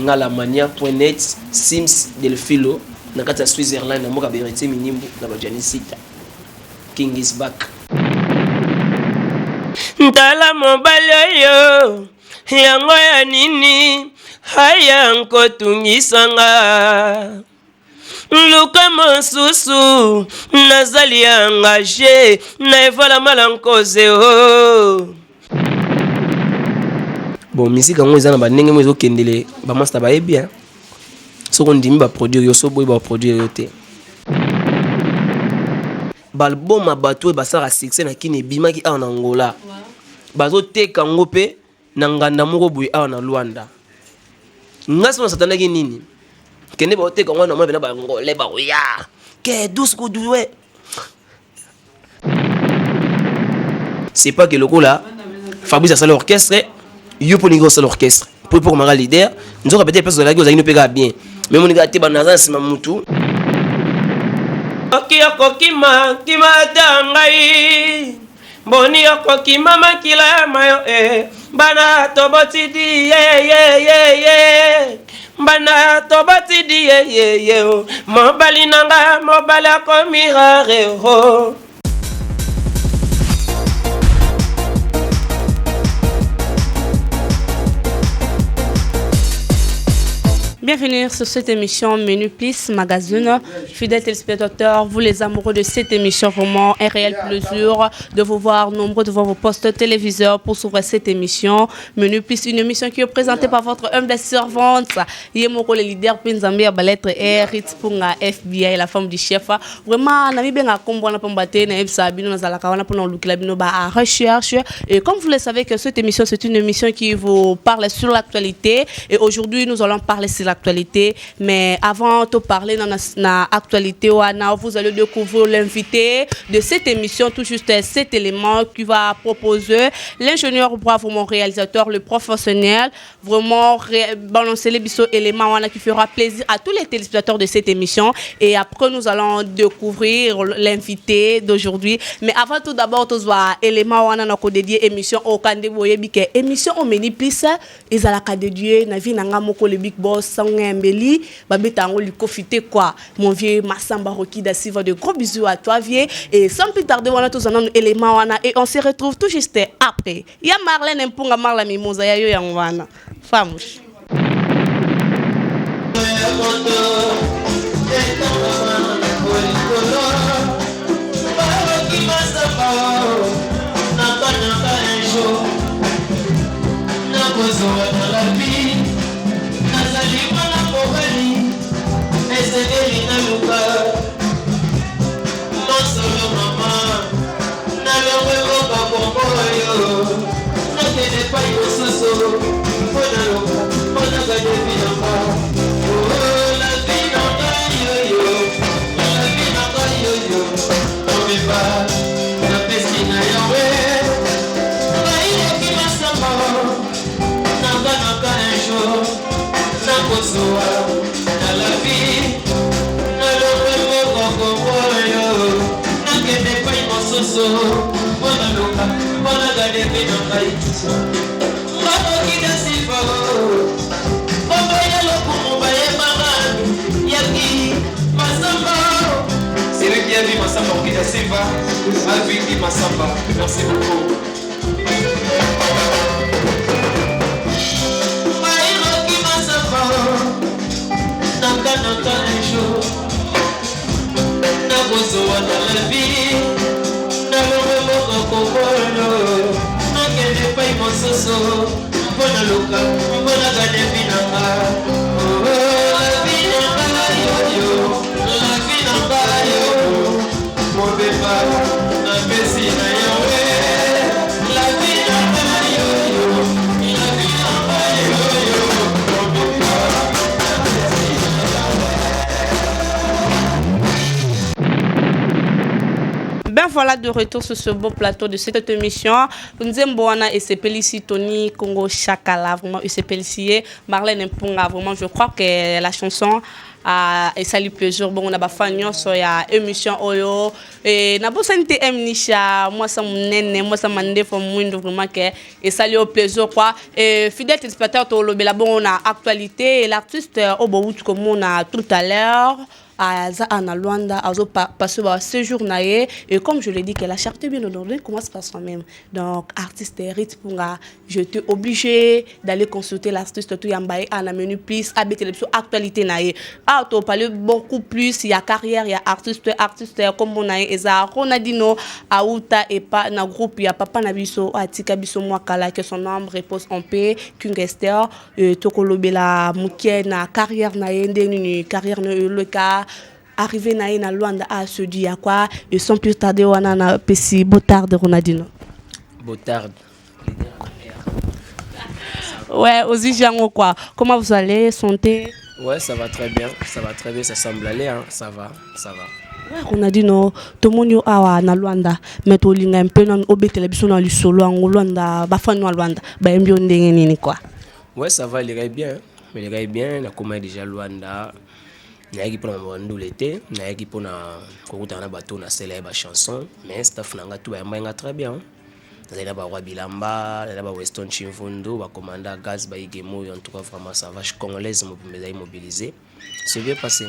ngalamania.net Sims Delphilo na kati ya Switzerland na moka Berete Minimbu na Bajanisita. King is back. Ntala mobali yo yango ya nini haya nkotungisanga luka mosusu nazali engagé na evala malankoze o. Bon, musique ngo eza na banenge mo ezokendele ba master ba ebia soko ndimi ba produire yo so boy ba produire yo te balbum abato ba sara succès na kini bimaki a na Angola bazo teka ngo pe na nganda moko boy a na Luanda ngasi na satana ki nini kende ba teka ngo na mwa bena ba ngole ba ya ke douce kudoué. C'est pas que le coup là Fabrice a l'orchestre yo pour négocier l'orchestre pour ma leader nous répéter parce que la chose nous pega bien mais mon gars te banaza sima mutu okiyoko kima dangai boni yoko kima makila mayo bana toboti di ye bana toboti di ye mobali nanga mobali akomirare ho. Bienvenue sur cette émission Menu Plus Magazine. Fidèles téléspectateurs, vous les amoureux de cette émission, vraiment un réel plaisir de vous voir nombreux devant vos postes téléviseurs pour suivre cette émission Menu Plus, une émission qui est présentée par votre humble servante Yemoko, le leader Pinzambia Balettre et Ritz Punga FBI, la femme du chef. Vraiment, on a mis bien à combattre pour battre na ebsa bino na zalaka wana pour lukila bino ba à recherche. Et comme vous le savez que cette émission c'est une émission qui vous parle sur l'actualité et aujourd'hui nous allons parler sur l'actualité, mais avant de parler dans l'actualité, vous allez découvrir l'invité de cette émission, tout juste cet élément qui va proposer l'ingénieur bravo, mon réalisateur, le professionnel, vraiment balancer les bisous éléments qui fera plaisir à tous les téléspectateurs de cette émission. Et après, nous allons découvrir l'invité d'aujourd'hui. Mais avant tout d'abord, tous les éléments qui sont dédiés émission au Kandeboye, émission au Menu Plus, ils ont dédié na vie nanga moko le big boss. Ngembeli babetango likofité quoi mon vieux Massamba Roki da Silva, de gros bisous à toi vieux et sans plus tarder on a tous un élément et on se retrouve tout juste après. Ya Marlène Mpunga Marla Mimosa ya yo yangwana famouche c'est le bienvenu Massamba Okida Silva avec Massamba. Merci beaucoup. voilà de retour sur ce beau plateau de cette émission. Nzemboana et c'est Pélici Tony Congo Chakala, vraiment, et c'est Pélici Marlène Mpunga, vraiment, je crois que la chanson et ça lui plaisir. Bon, on a bafagnon sur la émission Oyo et n'a pas senti Nisha, moi ça m'nene, moi ça m'ande pour moi vraiment que et ça lui au plaisir quoi. Et fidèle téléspectateur to lobela bon on a actualité et l'artiste au bout comme on a tout à l'heure. À Luanda, à passer par séjour naïe et comme je l'ai dit que la charité bien honorée commence par soi-même. Donc artiste Rit Punga, je t'ai obligé d'aller consulter l'artiste tout yambaye à la menu plus à télévision actualité naïe. Ah tu parler beaucoup plus il y a carrière il y a artiste comme on a Eza Ronaldinho Aouta et pas na groupe il y a papa Nabiso Atika Biso Mwakala que son âme repose en paix Kungester Tokolobela Mukie na carrière naïe ndeni carrière le cas arrivé na Luanda à se dire quoi et sans plus tarder on a petit Botard de Ronaldinho. Botard. Ouais, aussi Jango quoi. Comment vous allez, santé? Ouais, ça va très bien, ça semble aller hein, ça va. Ouais, Ronaldinho, tout le monde yo awa na Luanda, mais to linga un peu na obe télévision na lisolo en Luanda, ba fan na Luanda, ba mbio ndenge nini quoi. Ouais, ça va, il irait bien. Mais il irait bien, la commande déjà Luanda. Naïki pour nous l'été, naïki pour na kokuta na bateau na célèbre chanson, mais staff nanga tout ba très bien. Zana ba roi Bilamba, na ba Weston Chimfundo, ba commanda gaz ba Igemo, en tout cas vraiment ça va, je congolaise mobilisé. C'est bien passé.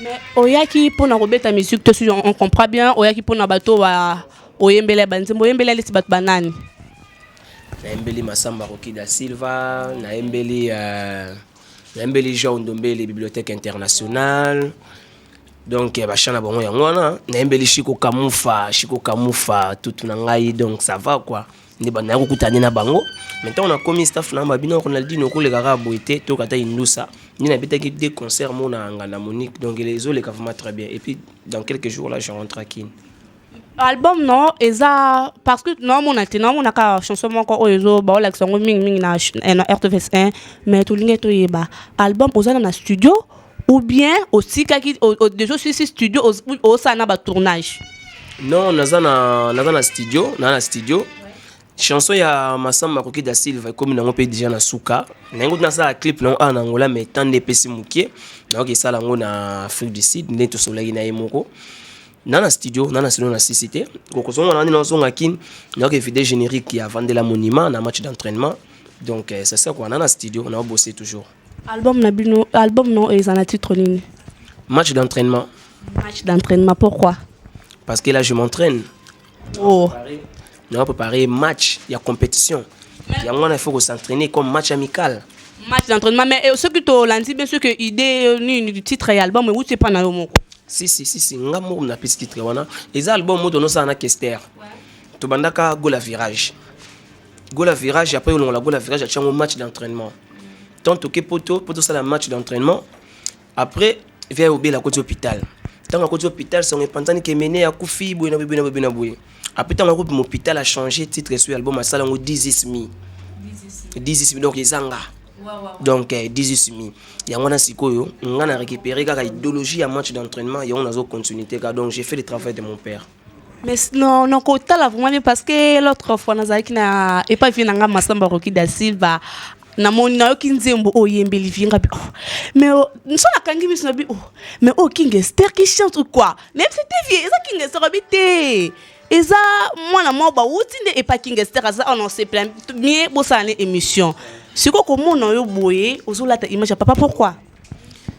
Mais oyaki pour na robeta musique to on comprend bien, oyaki pour na bateau wa oyembele banzembo oyembele les bat banane. Na embeli Masamba Roki da Silva, na embeli Jean Ndombele bibliothèque internationale. Donc bachana bongo yangwana na embeli Chiko Kamufa tout na ngai donc ça va quoi. Ndi bana ko kutana na bango. Maintenant on a commis staff na babino Ronaldinho ko le gara boité to kata indusa. Ni na bitaki des concerts mona ngana Monique donc les autres les vraiment très bien et puis dans quelques jours là je rentre à Kin. Album non eza parce que non mon ka chanson moko oyo ba la songo ming na RTVS 1 mais tout linge to yeba album ozana na studio ou bien aussi kaki déjà sur studio au sana ba tournage. Non na studio chanson ya Masamba Roki da Silva comme na ngopé déjà na suka na ngo na sa clip na en Angola mais tant de pesi mukie na ko sala ngo na Afrique du Sud neto soleil na yemoko. Dans studio na cité kokozonga na ndina zonga kin na ko vidéo générique ya vendre la monument na match d'entraînement donc c'est ça quoi na studio on a bossé toujours. Album non et en a titre ligne. Match d'entraînement. Pourquoi? Parce que là je m'entraîne. Oh. On va préparer match, il y a compétition. Il faut s'entraîner comme match amical. Match d'entraînement mais ce que tu l'as bien sûr que idée ni titre et album mais où c'est pas na yo moko. Si ngamo na piste titre wana les albums moto no ça na Kester to bandaka go la virage après on la go la virage a un match d'entraînement tant que poto ça la match d'entraînement après vient au la côté hôpital tant à côté hôpital son pendant que mené à kufi boy na boy après tant groupe hôpital a changé titre sur album à salon 10 donc les anga. Donc 18 il y a un sikoyo on a récupéré la idéologie à match d'entraînement et on a une continuité donc j'ai fait le travail de mon père. Mais non côté là vraiment parce que l'autre fois nazaki na et pas vient nga Masamba Roki da Silva na mona kinzembo oyembeli vinga mais nous la kangi biso na bi mais Kingester qui chante ou quoi même c'était vieux ça Kingester habité eza mwana moba utinde et pas Kingester ça on s'est plein bien bosane émission. C'est quoi comment on a boyé aux autres image papa pourquoi?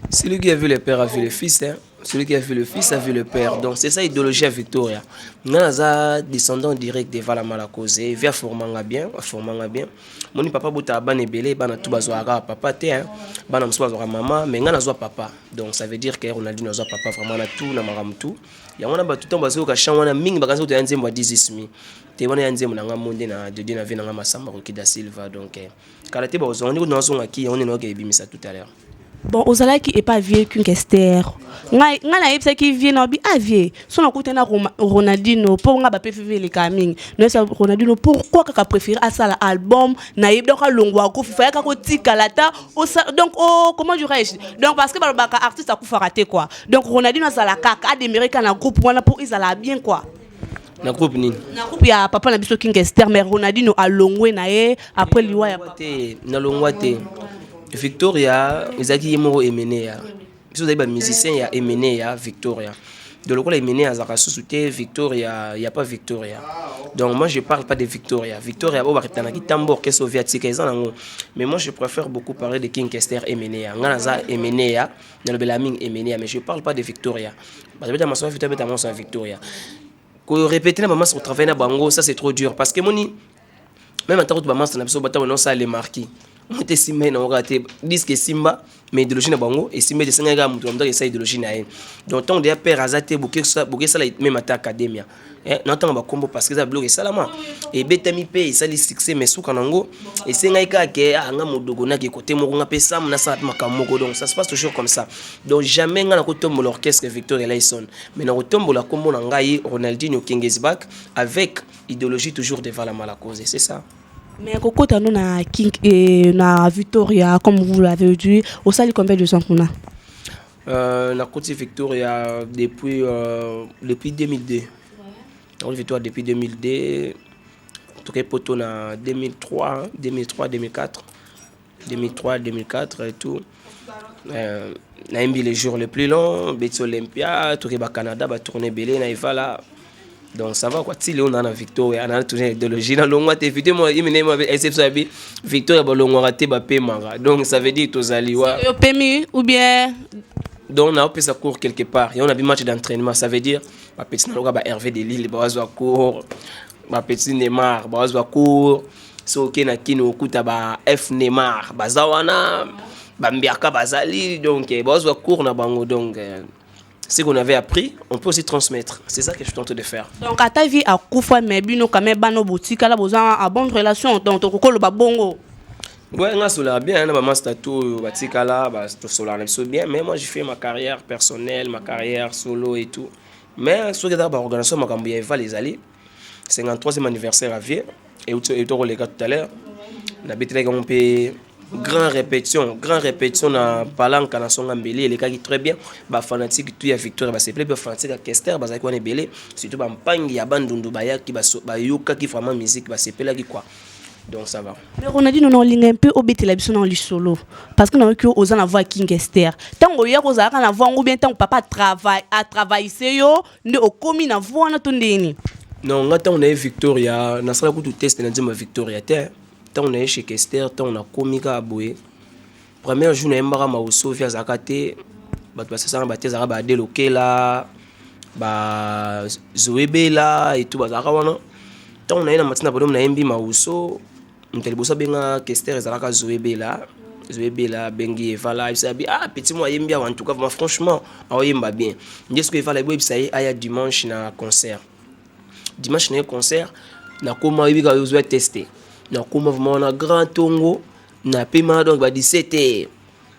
Celui qui a vu le père a vu le fils hein. Celui qui a vu le fils a vu le père donc c'est ça idéologie à Victoria. Naza descendant direct de Valamala causé via formanga bien mon papa bota ban ebele bana tout bazwara papa te hein bana mswazora maman mais ngana zwa papa donc ça veut dire que Ronaldinho zwa papa vraiment na tout na maram tout ya wana ba tout temps bazo ka changwana mingi bakanzo to yanzembo 18 te wana yanzembo na ngamonde na de na vina Masamba Roki da Silva donc kalate ba ozongi ko nazonga ki on est no ke bimisa tout à l'heure. Bon, aux alliés qui est pas vieux qu'une Kester. Nga na qui vient na bi vieux. Son côté na Ronaldinho pour nga ba pe vivre les caming. Non ça Ronaldinho pourquoi ka préférer à ça l'album na yeb donc longwa ko fa ka ko tikalata donc comment dirais-je donc parce que ba artiste a ko rater quoi. Donc Ronaldinho ça la kaka a déméré kana groupe wana pour ils alla bien quoi. na groupe nini na groupe ya papa na biso King Esther mais Ronaldinho alongwe na ye après liwa ya papa na longwa te Victoria ezaki yemoro Emenea biso zali ba musicien ya Emenea Victoria de lokola Emenea zaka susute Victoria y a pas Victoria donc moi je parle pas de Victoria Victoria bo bakitana ki tambour ke soviétique ezanango mais moi je préfère beaucoup parler de King Esther Emenea ngana za Emenea na le belaming Emenea mais je parle pas de Victoria parce que ma soeur Victoria ko répéter na maman sur travailler na bango ça c'est trop dur parce que moni même en tant que maman na biso bata non ça les marqué on était simé na raté disque simba mais idéologie na bango et simé de senga mutu amda esa idéologie na ye donc tant de père azate boké ça même à academia n'entend ba combo parce que ça bloqué salama et betami pe ça les succès mais souka nango et senga ka ke anga modogo na ke côté mo nga pe sam na sa makamoko donc ça se passe toujours comme ça donc jamais nga na ko tombo l'orchestre Victor Elaison mais na ko tombo la combo na ngai Ronaldinho Kingesback avec idéologie toujours devant la cause c'est ça. Mais Coco t'as na King et na Victoria comme vous l'avez dit au sali combien de temps qu'on a na côté Victoria depuis 2002 on Victoria depuis 2002 tout cas poto na 2003 2004 et tout na imbi les jours les plus longs bet Olympia tout cas Canada ba tourner belé na ivala. Donc ça va quoi, si on a Victoria, on a toujours idéologie dans l'ongwa te vite moi il me avec exception bi Victoria ba l'ongwa te ba pemanga. Donc ça veut dire tous aliwa. Yo pemi ou bien donc on a opé sa cours quelque part et on a bien match d'entraînement, ça veut dire ba petit na ba Hervé de Lille ba zo cours, ba petit Neymar ba zo cours, so ke na kino okuta ba F Neymar ba zawana ba mbiaka bazali donc ba zo cours na bango donc ce qu'on avait appris, on peut aussi transmettre. C'est ça que je tente de faire. Donc à ta vie à Koufa mais bino quand même bano boutique là besoin à bonne relation donc ko lo ba bongo. Ouais, nga sola bien na ba statut batika là ba to sola na so bien mais moi j'ai fait ma carrière personnelle, ma carrière solo et tout. Mais ce que d'abord organisation makambo ya va les aller 53e anniversaire à Vie et tout les gars tout à l'heure. Na bitele on peut grand répétition na palanka na songa mbeli les qui très bien ba fanatique tout ya Victoire ba c'est plus fanatique à Kester ba zakwa nebele surtout ba mpangi ya bandundu ba ya ki ba yoka ki vraiment musique ba c'est pela ki quoi donc ça va. Mais on a dit non ligne un peu obéter la biso dans le solo parce que on que osa na voix King Esther tango ya ko za na voix ou bien tango papa travaille c'est yo ne o komi na voix na tondeni non ngata on a Victoria na sala ko tout test na dima Victoria te tant on est chez Kester, tant on a comika aboué. Première journée, on a eu Sofia Zakate, on a eu déloqué là, Zoébé là et tout. Tant on a eu un matin, on a eu un Mausso, on a eu un Kester, on a eu Zoébé là, Bengi et Vala. Ah, petit moi, bien, en tout cas, franchement, on a bien. Qu'est-ce que Vala, il y a dimanche un concert. Dimanche, il y a un concert, on a comment tester. Na kuma vraiment na grand tongo na paiement donc ba 17h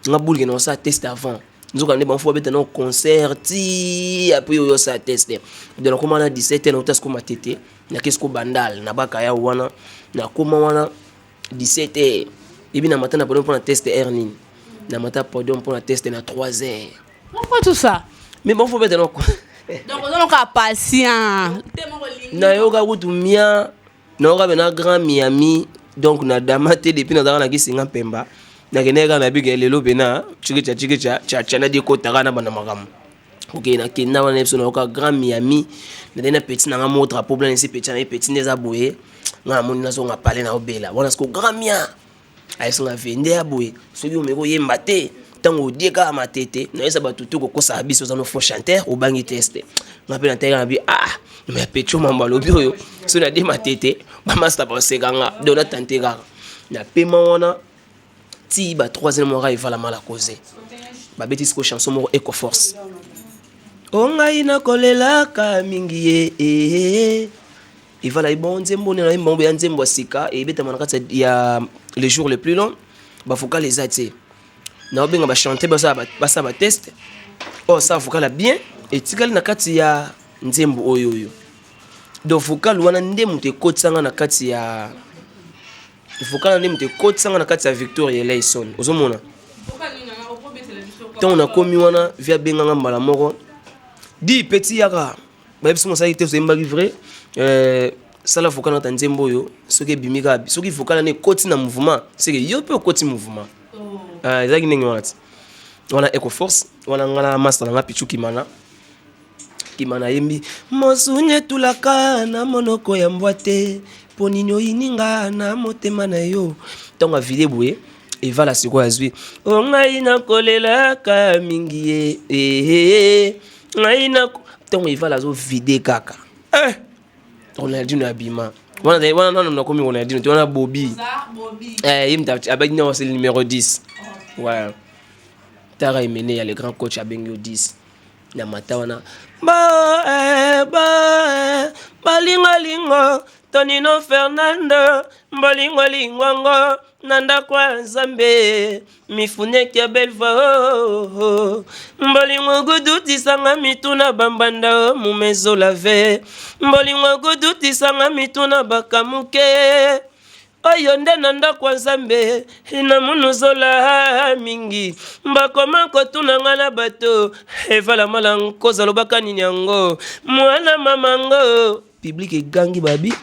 nga boulke na ça test avant nous quand on faut mettre un concert ti après yo ça test donc comment na 17h na utas ko matete na qu'est-ce ko bandal na baka ya wana na kuma wana 17h et bien na matin na pour test earning na matin podium pour test na 3h pourquoi tout ça mais bon faut mettre un donc on a patient na yo ga kutumia na na grand Miami donc na damate depuis na na kisinga pemba na keneka na biga lelo bena chikicha na di kota kana bana magam OK na kina wana episode na ka grand Miami na dena petit na ngamo drapeau blanc ici petit na petit neza boye na moni na so nga parler na obela wana sko grand Mia ay so nga vende aboye so yo meko yemba te tango dieka matete na esa batutu ko kosa biso za no fond chanteur au bangi teste na pe na terre na bi mais pecho mamba lobi oyo so na de matete ba master ba sekanga do na tantega na paiement wana ti ba 3e mois il va la mala causer ba betis ko chanson mo Eco Force onga ina kolela ka mingi il va la bon nzembo na mbombo ya nzembo sika et beta manaka ya les jours les plus longs ba foka les até na obenga ba chanter ba ça ba test oh ça foka la bien et tikali na kati ya nzembo oyo donc vocal wana ndemu te kotsanga na kati ya vocal ndemu te kotsanga na kati ya Victoria Elaison ozomona tant on a commis wana via benganga mbala moko di petit yaka ba biso mo sa ite so mbaki vrai sala vocal na nzembo yo soki bimika soki vocal na koti na mouvement c'est que yo pe koti mouvement ezaki ndenge wana wana eco force wana ngana master na pichu kimana yembi mosunye tulaka na monoko ya mbwate poninyo ininga na motema na yo tonga vide boye eva la siko azwi o ngai na kolelaka mingi ngai na tonga eva la zo vide kaka Ronaldinho abima wana na komi Ronaldinho tu wana Bobby yimta abadi na c'est le numéro 10 ouais Tara Emene ya le grand coach abengio 10 na matawana balingo Tonino Fernando mbolingo nanda kwa Nzambe mifuneki ya belva mbolingo guduti sanga mituna bambanda mumezo lave mbolingo guduti sanga mituna bakamuke oyo nde nanda kwa Nzambe ina munuzola mingi mbakoma kotuna ngana bato evala mala nkoza lobaka nini yango mwana mamango public egangi babi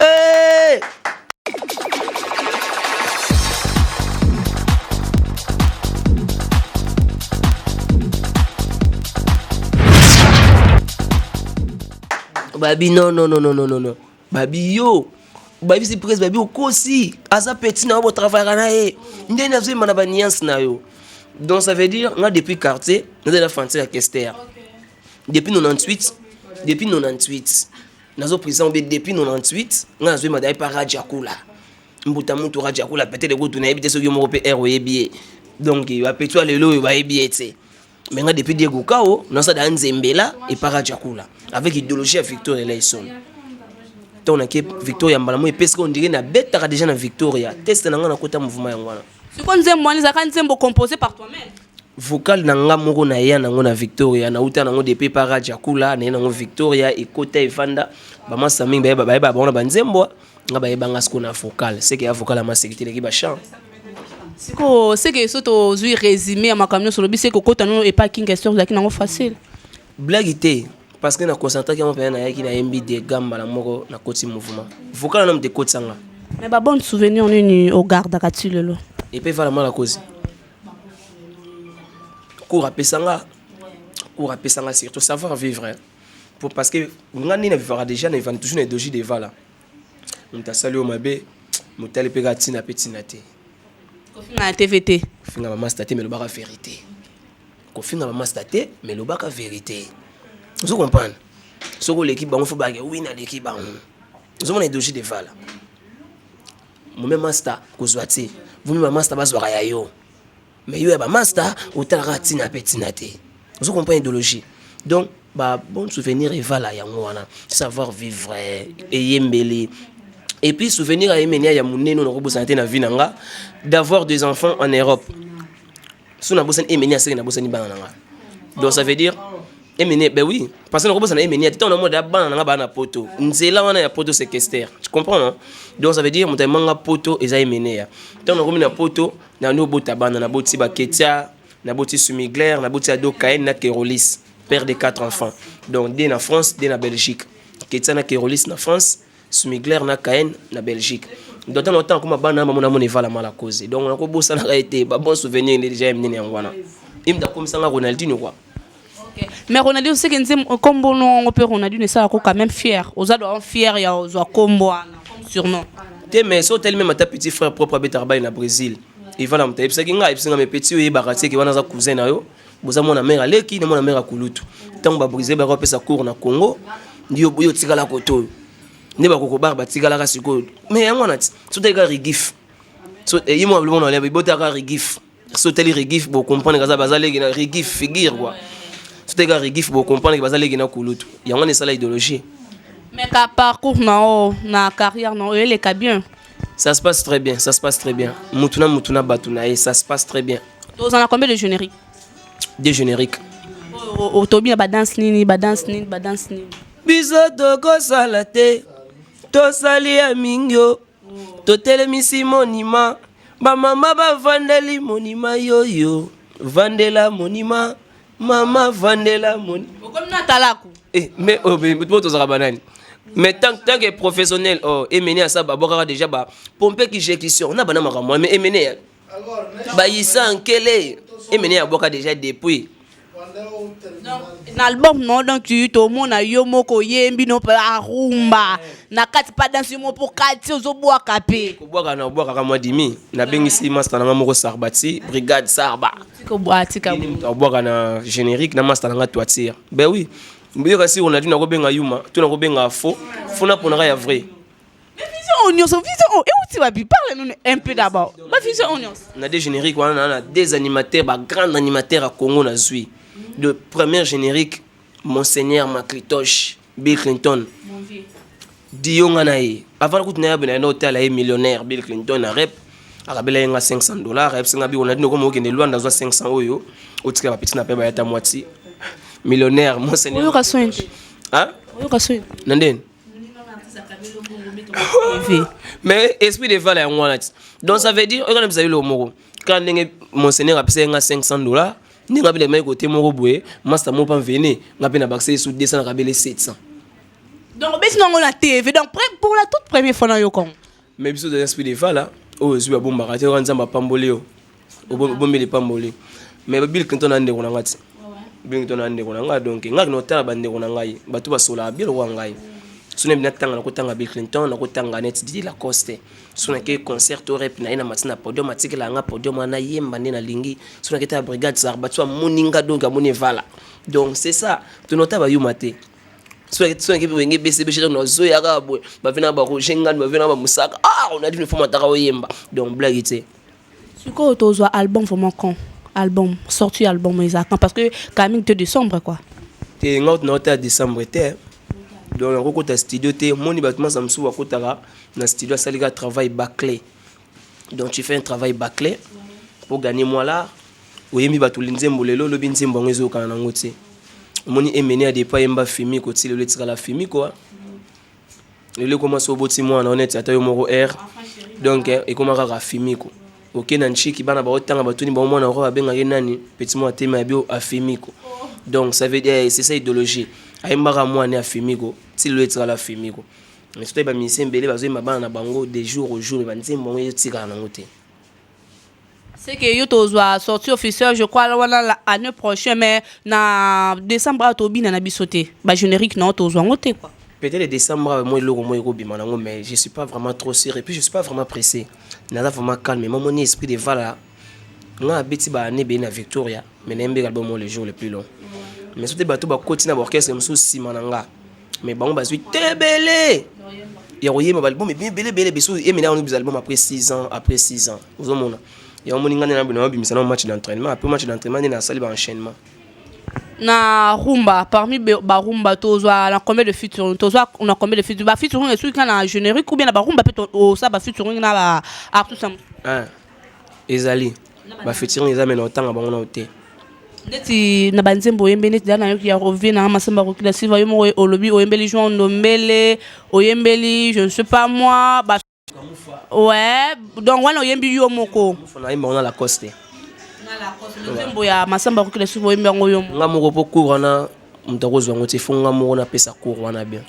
babi non babi yo babi si presse babi okosi aza petit na bo travail na e ndé na zema na ba nuance na yo donc ça veut dire nga depuis quartier nous la fancy à Kester depuis 98 nazo prison depuis 98 nga zema dai pa Radiakula mbuta muntu Radiakula peut-être go tuna ebité so yo mo pe ROEB donc va petwa lelo ba ebiete mais nga depuis Diego Kao na sa da Nzembela et pa Radiakula avec idéologie à Victoria Leison. Ton équipe Victoria Mbalamo et parce qu'on dirait na bête déjà na Victoria. Test na ngana kota mouvement yangwana. Ce qu'on dit moi les akan nzembo composé par toi-même. Vocal na nga moko na ya na ngona Victoria na uta na ngo depuis pa Radiakula na ngo Victoria et kota evanda ba masa mingi ba ba bona banzembo nga ba yebanga sko na vocal. C'est que ya vocal à ma sécurité l'équipe ba chant. Siko c'est que ça to zui résumé à ma camion sur le bis c'est que kota no et pas king question za kinango facile. Blague té parce que na concentré que mon père na yaki na MB de gamba la moko na koti mouvement vocal na de koti sanga mais ba bon souvenir on est au garde à Katulelo et puis vraiment la cause cours à pesanga surtout savoir vivre pour parce que ngani na vivra déjà na vivre toujours na doji de vala on t'a salué au mabe motale pe gatina petina te na TVT finga mama staté mais le baka vérité ko finga mama staté mais le baka vérité. Vous comprenez? Ce que l'équipe bango faut baguer oui na l'équipe bango. Nous avons dossier de vala. Mon même master kozwati. Vous même master bazwa ya yo. Mais yo ba master otala tina petinate. Vous comprenez idéologie. Donc ba bon souvenir et vala ya ngwana. Savoir vivre et yembeli. Et puis souvenir à Emenia ya muneno na robosante na vie nanga d'avoir des enfants en Europe. Sous na bosan Emenia c'est na bosan bana nanga. Donc ça veut dire Emene, ben oui, parce que nous avons Emene, tu as un mode de poto. Nzela wana ya poto c'est Kester. Tu comprends non? Donc ça veut dire mon manga poto et ça Emene. Tu as un poto, na no bota bana na boti ba Ketia, na boti Sumigler, na boti ado Kaen na Kerolis, père de 4 enfants. Donc dès na France, dès na Belgique. Ketia na Kerolis na France, Sumigler na Kaen na Belgique. Donc dans longtemps comme bana mama na mona vala mala cause. Donc on a ko bossa na été ba bon souvenir déjà Emene ngwana. Imda comme ça Ronaldinho quoi. Mais Ronaldinho c'est que comme on peut Ronaldinho ça quand même fier. Aux adorants fier ya aux combo comme surnom. Té mais so tellement ma petit frère propre Betarba na Brésil. Il va la mta epsa kinga epsa mes petits oye barati ki wana za cousin na yo. Boza mona mère aleki na mona mère kulutu. Tant ba Brésil ba pesa cours na Congo. Ndio boyo tikala koto. Ne ba kokobar ba tikala ka siko. Mais yango na so teka rigif. So yimo ablo mona le bota ka rigif. So teli rigif bo comprendre kaza bazaleki na rigif figure quoi. Tout est rigif pour comprendre que bazali gina kulutu. Il y a une seule idéologie. Mais qu'à parcours na carrière non elle est bien. Ça se passe très bien, ça se passe très bien. Mutuna batuna et ça se passe très bien. Vous en avez combien de génériques? Des génériques. Au tobi ba danse nini. Biso ko salate. To sali amingyo. To telemisi monima. Ba mama ba vandeli monima yo. Vandela monima. Mama vandela moni. Comme na talaku. Mais tu peux te banani. Mais tant que professionnel, oh, Emene à ça, bah, déjà, bah, pomper qui j'ai question, on a banana maramoi, mais Emene, bah, il sent qu'elle est, Emene à boire déjà depuis. L'album non donc tu to mona yo moko yembi no pa rumba na kati pa danse mo pour kati ozo boa kapé ko boa na boa ka moi dimi na bengisi master na moko Sarbati brigade Sarba ko boa tika ko boa na générique na master na toiture ben oui mbi ka si on a dit na ko benga yuma tu na ko benga faux fona pona ya vrai. Vision et où tu vas parle un peu d'abord ma vision onions on a des génériques on a des animateurs ba grands animateurs à Congo na zui. Le premier générique, Monseigneur Macritoche, Bill Clinton. Dionganaï. Avant que tu n'aies pas un hôtel à millionnaire, Bill Clinton a rep. Arabella a $500. Rep, on a dit qu'on est loin dans 500 euros. Au tir, petit n'a pas été à moitié. Millionnaire, Monseigneur. Hein? Nanden. Mais esprit de valeur, donc ça veut dire, regardez, vous avez le mot. Quand Monseigneur a payé $500, ni ngabile mai côté moko boye master mo pas venir ngabina baxé sous 200 ngabile 700 donc besi non on a TV donc pour la toute première fois dans yo kon mais biso de l'esprit de vala o zui bomba raté nzamba pambole yo bombe pambole mais Bill Clinton ande ko ngati Bill Clinton ande ko ngati donc ngaki no tala bande ko ngai batu basola Bill ko ngai sune bina tanga na kotanga Bill Clinton na kotanga net Didi Lacoste suna ke concert au rep na ina matina podium atikela nga podium na yemba na lingi suna ke ta brigade Sarba tu moninga donc amone vala donc c'est ça tu nota ba yumate suna ke wenge BCB chez no zo ya gabo ba vina ba ko jenga ba vina ba musaka on a dit une fois mataka o yemba donc blague ite suko tozo album vraiment con album sorti album exactement parce que quand même de décembre quoi te ngot nota décembre te donc on côté studio te moni batuma samsu wa kotaka na studio salika travail bâclé donc tu fais un travail bâclé pour gagner moi là oyemi batu linzembo lelo lobi nzembo ngezo kana ngote moni Emene a depa yemba fimi ko tile le tika la fimi quoi le commence au boti moi na honnête ata yo moko r donc et comment ka fimi ko OK na nchiki bana ba otanga batuni ba mona ko abenga nani petit moi tema bio a fimi ko donc ça veut dire c'est ça idéologie ayembaka mwana ya fimiko ti lo etira la fimiko mais soto ba misien belé bazo mabana na bango de jour au jour ba nzembo ngo tika na ngote c'est que yo tozwa sortie officielle je crois l'année prochaine mais na décembre to bina na bisoté ba générique non tozwa ngote quoi peut-être décembre moi loko moi ko bima nango mais je suis pas vraiment trop sûr et puis je suis pas vraiment pressé na vraiment calme mais mon esprit de vala nga beti ba ne be na Victoria mais nembe album le jour le plus long. Mais surtout bateau ba continue orchestre mso simananga mais bango bazui tebele ya royema album mais bien belé biso Emene on nous album après 6 ans vous omona ya moninga na bino bimisa na match d'entraînement après match d'entraînement na salle ba enchaînement na rumba parmi ba rumba tozwa la combien de featuring tozwa on a combien de featuring ba featuring est sur kana générique ou bien ba rumba peut o ça ba featuring na ba artu sam ezali ba featuring ezame na otanga bango na hotel neti na banzembo oyembe neti dana yoki ya revient na masamba rokila siva yo mo olobi oyembeli joint ndombele oyembeli je ne sais pas moi ba ouais donc wana oyembi yo moko na yemba on a la coste na la coste nzembo ya masamba rokila siva oyembi ngo yo nga moko po cours wana mutakozwa ngoti fonga moko na pesa cours wana bien.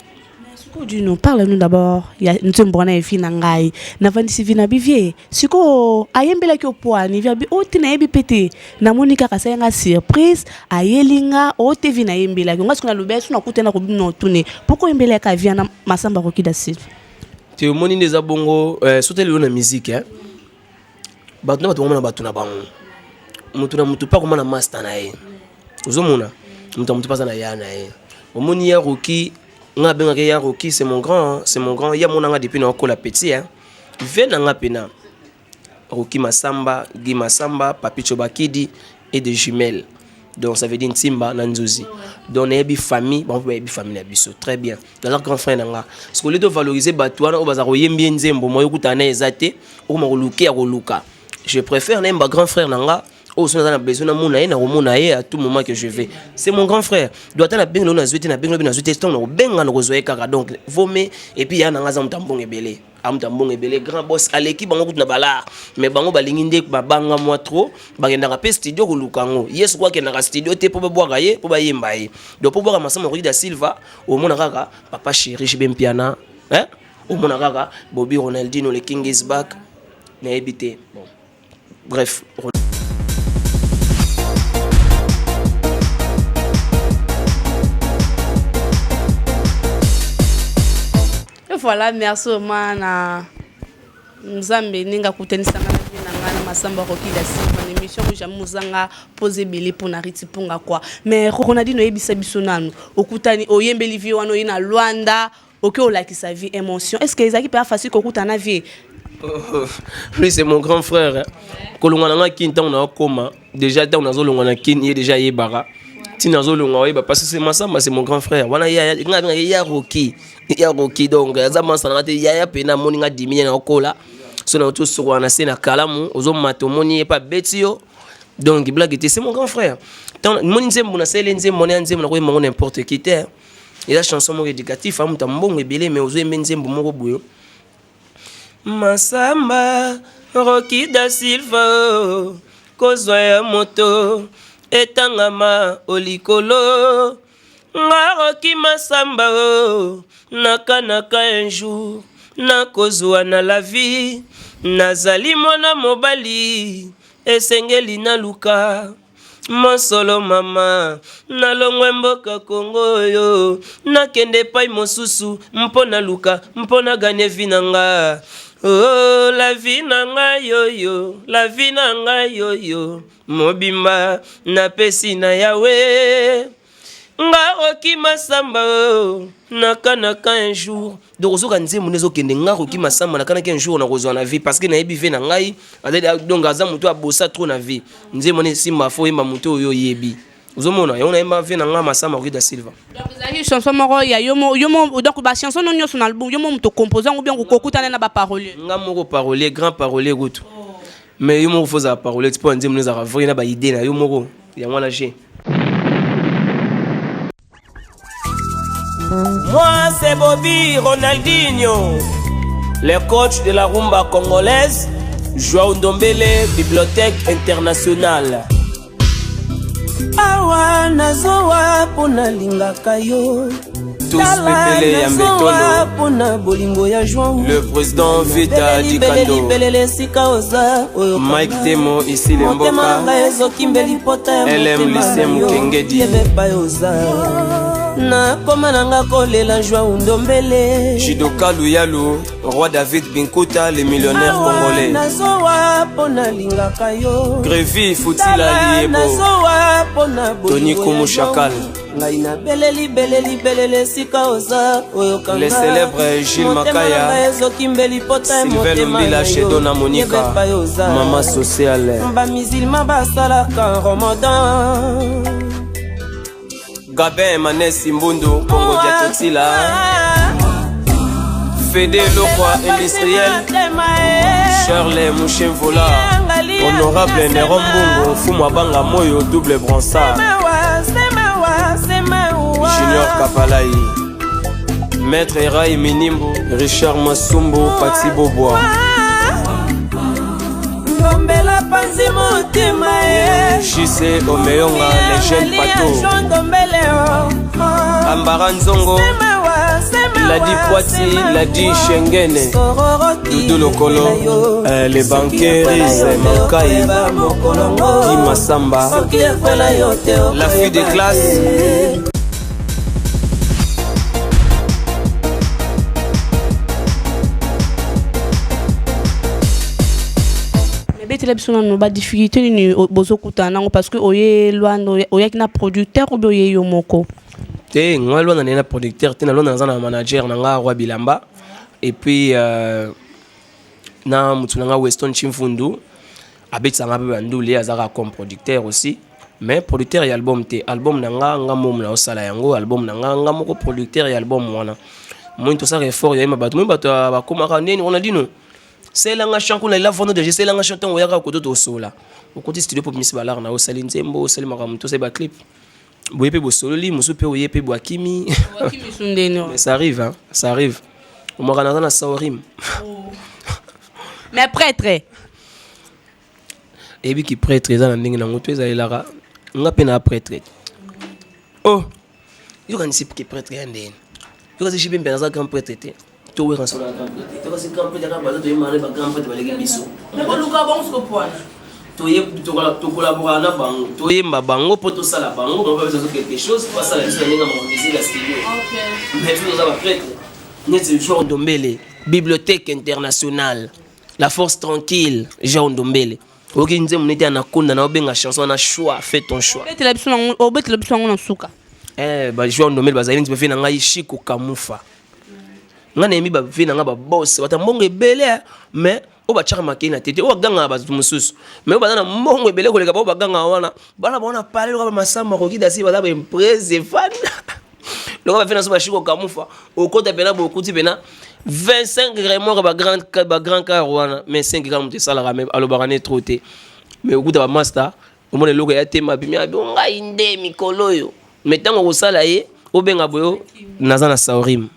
Dis-nous, parle-nous d'abord. Il y a une bonne vie nangai. Navandi vina bivie. Siko ayembela ki opoa ni via bi otina ebi pete. Na monika kasa nga surprise ayelinga ote vina yembela. Nga sikuna lubesu na kutena ko bino tune. Poko yembela ka via na masamba rokida sit. Te moni neza bongo sote le na musique hein. Batu na batu na batu na bango. Mutu na mutu pa ko na master na ye. Uzomona. Mutu pa na ya na ye. Omoni ya roki nga benga ke ya roki c'est mon grand ya monanga depuis na ko la petit hein vena nga pena roki masamba gi masamba papicho bakidi et des jumelles donc ça veut dire Ntimba na Nzuzi donc na bi famille bon bi famille na biso très bien dans leur grand frère nga parce que les deux valoriser batwana o baza ko yembi nzembo moyo kutana ezate o ma ko luka je préfère na ba grand frère nga Oh, si on a besoin de mon aïe, à tout moment que je vais. C'est mon grand frère. Doit être la bien on a zouté, na bien on a zouté, on a bien on a rezoé kaka. Donc, vomé, et puis il y a un azam tambon et belé. Am tambon et belé, grand boss, à l'équipe, bango na bala. Mais bango balinginde, banga moi trop, banga rapé studio ou lukango. Yes, quoi qu'il y a un studio, t'es pour boire gaye, pour bailler mbaye. Donc, pour boire ma somme, da Silva, au monaraga, papa chéri, j'ai bien piana, hein? Au monaraga, Bobby Ronaldinho, le King is back, n'a habité. Bon. Bref. Voilà, merci au man. Nzambe ninga kutenisa na masamba roki da Silva na émission où jamais muzanga poser belé pour na riti punga quoi. Mais Ronaldinho yebisa biso nanu okutani oyembeli vie wano ina Luanda oke olaki sa vie émotion. Est-ce que ezaki pas facile kokutana vie? Lui c'est mon grand frère. Kolongana nga kin tant na koma. Déjà tant na zolongana kin il déjà yebara. Parce que c'est Massamba, c'est mon grand frère. Voilà, il y a Rocky. Il y a Rocky, donc, il y a Pena Moninga Dimien en cola. Son auto sur un assez na Kalamu, aux hommes matomoni et pas Betio. Donc, blague, c'est mon grand frère. Mon inzem, mon assel, mon inzem, mon n'importe qui terre. Et la chanson éducative, femme tambon et belé, mais aux hommes inzem, mon robouyo. Massamba, Rocky da Silva, Kozoya Moto. Etangama olikolo Ngaroki Massamba Nakanaka un jour Nakozwa na la vie Nazali mwana mobali Esengeli na luka Mosolo mama Nalongwe mboka Kongo yo Nakende pai mosusu Mpona luka Mpona gane vinanga Oh, la vie nanga yo, la vie nanga yo, mobimba na pesi na yawe. Ngaroki Massamba nakanaka un jour. Donc ozoka nzembo nezo kende ngaroki Massamba nakanaka un jour na kozwa na vie parce que na yebi ve na ngai, donc aza muto abosa trop na vie. Nzembo ne simba fo yemba muto yo yebi. Ozomona yona yemba ve na nga Massamba Rocky da Silva. Donc la chanson moko ya yomo donc ba chanson non sur album yomo muto composant ou bien ko kokutana na ba parolier. Nga moko parolier grand parolier goto. Mais yomo faut za parolier tu peux nzembo za vrai na ba idée na yomo ya mwana j'ai. Moi c'est Bobby Ronaldinho, le coach de la rumba congolaise, Joao Ndombele, Bibliothèque internationale. Awa nazowa pona lingaka yo. Tous bébélés ya mbetolo. Pona bolingo ya Joao. Le président Vita Dikando. Mike Temo ici le Mboka. LM Lissem Kengedi. Na koma nanga kolela Joao Ndombele. Jidoka Luyalo, roi David Binkuta, le millionnaire congolais. Nazowa pona lingaka yo. Grévy Foutila Liebo. Tony Koumou Chakal. Le célèbre Gilles Makaya. Sylvain Lula chez Dona Monica. Maman sociale. Gabin Manesi Mbundu, Congo Diatotila. Fédé Lokwa industriel. Charles Mouchenvola. Honorable Nerombungo, Fumabanga Moyo, double bronzard. Junior Kapalaï. Maître Rai Minimbo, Richard Masumbo, Pati Bobois. Jissé Omeyonga, les jeunes patos. Ambara Nzongo, Ladi Poiti, Ladi Shengene, Doudou Lokolo, les banquiers, Mankai, Guy Massamba, la fille de classe. Ba difficulté ni bozo kutana parce que oye loano oye na producteur ou oye yo moko te ngalo na producteur te na lo na za na manager na nga Roi Bilamba et puis na mutu na nga Weston Chimfundu abetsa nga be ndule azaka comme producteur aussi mais producteur ya album te album na nga mom na osala yango album na nga moko producteur ya album wana moi to ça effort ya mabatu ba komaka neni on a dit non c'est là chanson la vendre de c'est là chanson oyaka ko to sola au côté studio pour miss balar na o sali nzembo sali makamu to c'est ba clip boye pe bo solo li musu pe oye pe bo akimi mais ça arrive hein ça arrive au moins na saorim mais prêtre et puis qui prêtre za na ndenge na ngoto ezali lara nga pe na prêtre oh yo kan si qui prêtre ndene yo kasi jibe mpenza grand prêtre te to we kan so na grand prêtre to kasi grand prêtre ka bazo to yimane ba grand prêtre baleki biso mais ko luka bon so point to collaborer na bango to yemba bango po to sala bango on va faire quelque chose pas ça la ndenge ma musique la studio OK mais tu za ba prêtre net Jean Ndombele bibliothèque internationale la force tranquille Jean Ndombele OK nzemu neti anakonda na obenga chanson na choix fais ton choix betela biso na suka ba Jean Ndombele bazali nti fe na ngai Chico Kamufa nga na yemi ba fe na nga ba boss bata mbongo ebele mais o ba chaka makina tete o ganga ba mususu mais o ba na mbongo ebele koleka ba ganga wana bana bona parler ko ba masamba ko kidasi ba impresse fan le va faire na Chico Kamufa au côté pena beaucoup ti pena 25 vraiment ba grand car wana mais 5 grammes de salaire même alo barane troté mais au coup ba master au monde loko ya tema bimi abonga inde mikolo yo mais tango ko sala ye o benga boyo nazana saurim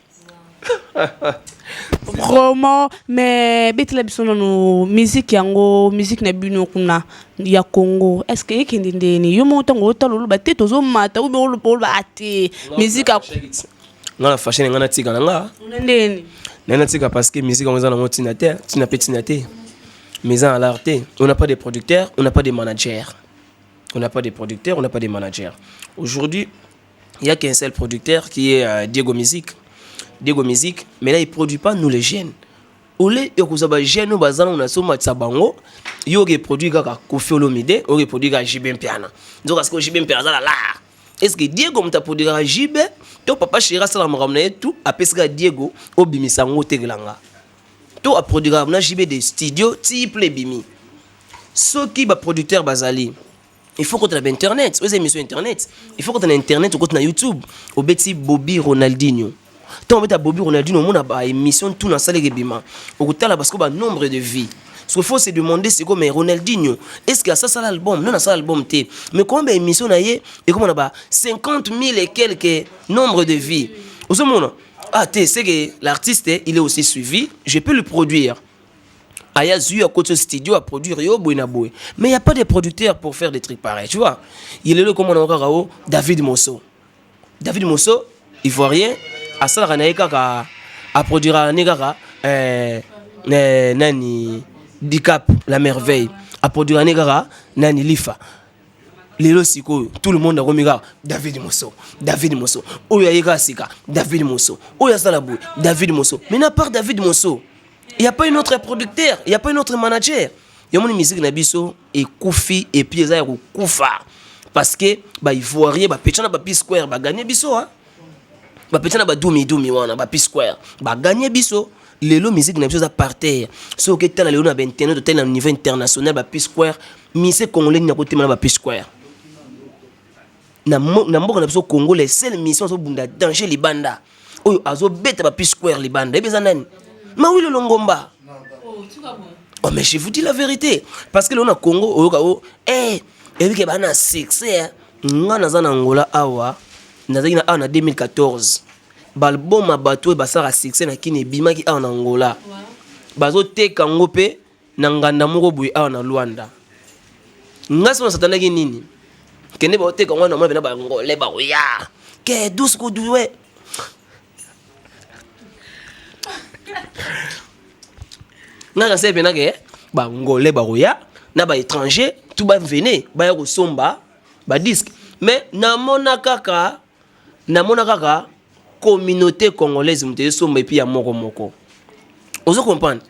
vraiment mais betela biso no musique yango musique na bino kuna ya Congo est-ce que yekende ndeni yo motango otalo ba te tozo mata ou be lo ba ate musique ngana fashion ngana tika nga ndeni nana tika parce que musique on a motina terre tina petina te maison à l'art on n'a pas de producteurs on n'a pas de managers on n'a pas de producteurs on n'a pas de managers aujourd'hui il y a qu'un seul producteur qui est Diego Music. Diego Music, mais là il produit pas nous les jeunes. Olé yokozaba jeunes no bazana on a soma tsabango, yo qui produit kaka Koffi Olomide, yo qui produit kaka JB Mpiana. Donc parce que JB Mpiana là là. Est-ce que Diego mta produit kaka JB, to papa chéra sala maramna tout apesika Diego obimisango tegelanga. To a produit na JB des studios type les bimi. Ceux qui ba producteur bazali il faut qu'on ait internet, aux émissions internet. Il faut qu'on ait internet ou qu'on ait YouTube. Au bêtis Bobby Ronaldinho. Tant on Bobby Ronaldinho, on a une émission tout dans la salle de bima. Au total parce qu'on a nombre de vies. Ce qu'il faut c'est demander c'est comme Ronaldinho. Est-ce qu'il y a ça l'album? Non, ça l'album T. Mais comment une émission na et comment on a 50 000 et quelques nombre de vies. Au moment ah c'est que l'artiste il est aussi suivi. Je peux le produire. Aya Zui à côté studio à produire yo boina boy. Mais il y a pas de producteurs pour faire des trucs pareils, tu vois. Il est le comme on a encore David Mosso. David Mosso, ivoirien, à ça la kaka à produire un négara nani Dicap la merveille à produire un négara nani Lifa. Lelo siko tout le monde a remis David Mosso. David Mosso. Oya yega sika David Mosso. Oya salabou David Mosso. Mais n'a pas David Mosso. Il n'y a pas un autre producteur, il n'y a pas un autre manager. Il y a une musique nabiso et Koufi et puis ça Koufa parce que bah il faut rien bah petana bah P-Square bah gagner biso hein. Bah petana bah doumi wana bah P-Square bah gagner biso. Lelo musique nabiso ça partir. So que tel Léon a internet tel au niveau international bah P-Square musique congolais n'a côté bah P-Square. Na mboka nabiso Congo les seules missions so bunda danger libanda. Oyo azo beta bah P-Square libanda. Ebe zanani. Mais oui, le Longomba. Oh, mais je vous dis la vérité. Parce que là, on a Congo, et puis on a succès. On a Angola, awa. On a 2014. L'album a battu et basara succès na kine bima ki en Angola. Bazo te kangope na nganda moko boy na Luanda. Ngasi on s'attendait ki nini. Kene ba te kango na mona ba ngole ba ya. Ke douce ko doué. Nga se pena ke ba ngole ba roya na ba étranger tout ba venir ba ko somba ba disque mais na mona kaka communauté congolaise mte somba et puis ya moko ozo comprendre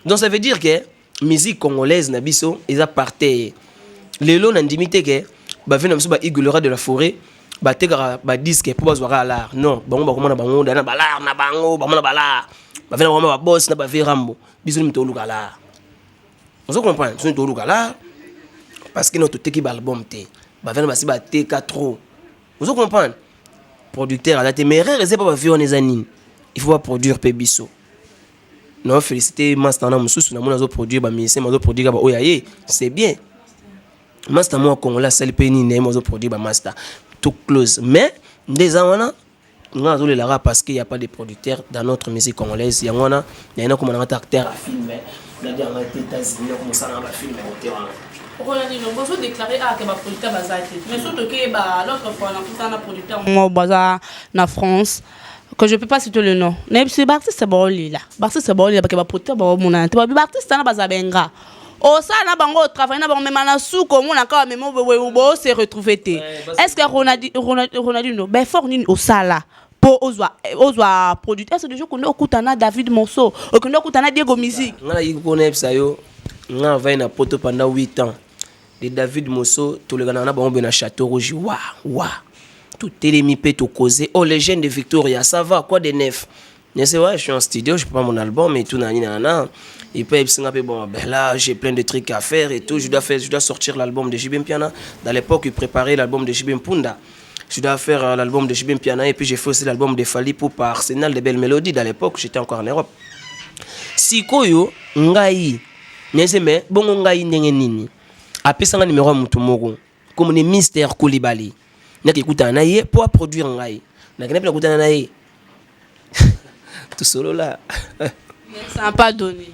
donc ça veut dire que musique congolaise na biso eza parté lelo na ndimité ke ba vena biso ba igulera de la forêt ba tekara ba disque pour bazwara l'art non bango ba komona bango na ba l'art na bango ba mona ba l'art ba vena ba boss na ba verambo biso ni toluka la on comprend biso ni toluka la parce que notre teki ba album te ba vena ba si ba teka trop on comprend producteur a été mais c'est pas ba vion les anines il faut pas produire pe biso non féliciter master na mususu na mona zo produire ba musicien mazo produire ba oyaye c'est bien master moi congolais sel peni ne mazo produire ba master tout close mais des wana nga zo le lara parce qu'il y a pas de producteurs dans notre musique congolaise ya ngona na comme un acteur à filmer na dia nga États-Unis comme ça na ba film au terrain. Ronaldinho, vous avez déclaré que le producteur bazaki. Mais surtout que l'autre fois, on a un producteur moi baza na France que je peux pas citer le nom. Mais c'est Baptiste Boli là. Baptiste Boli là parce que le producteur mon ante. Baptiste na baza benga. Oh ça na bango travail na bango même na sou comme on a quand même bo se retrouver té. Est-ce que Ronaldinho ben fort ni au ça là pour ozwa producteur c'est déjà qu'on okutana David Monso, qu'on okutana Diego Musique. Nga yi connaît ça yo. Nga va na poto pendant 8 ans. De David Mosso, tout le gars na bango na Château Rouge. Wa. Tout télémi peut tout causer. Oh les jeunes de Victoria, ça va quoi de neuf? Mais c'est vrai, je suis en studio, je prends mon album et tout nanana. Et puis bon ben là, j'ai plein de trucs à faire et tout, je dois sortir l'album de JB Piana. Dans l'époque, il préparait l'album de JB Punda. Je dois faire l'album de JB Piana et puis j'ai fait aussi l'album de Fally Ipupa Arsenal de Belles Mélodies. Dans l'époque, j'étais encore en Europe. Sikoyo ngai mais bon ngai ndenge nini apesanga numéro mutu moko comme ne Mr Koulibaly naki kuta na ye pour produire ngai na kenepe kuta na ye tout solo là ça n'a pas donné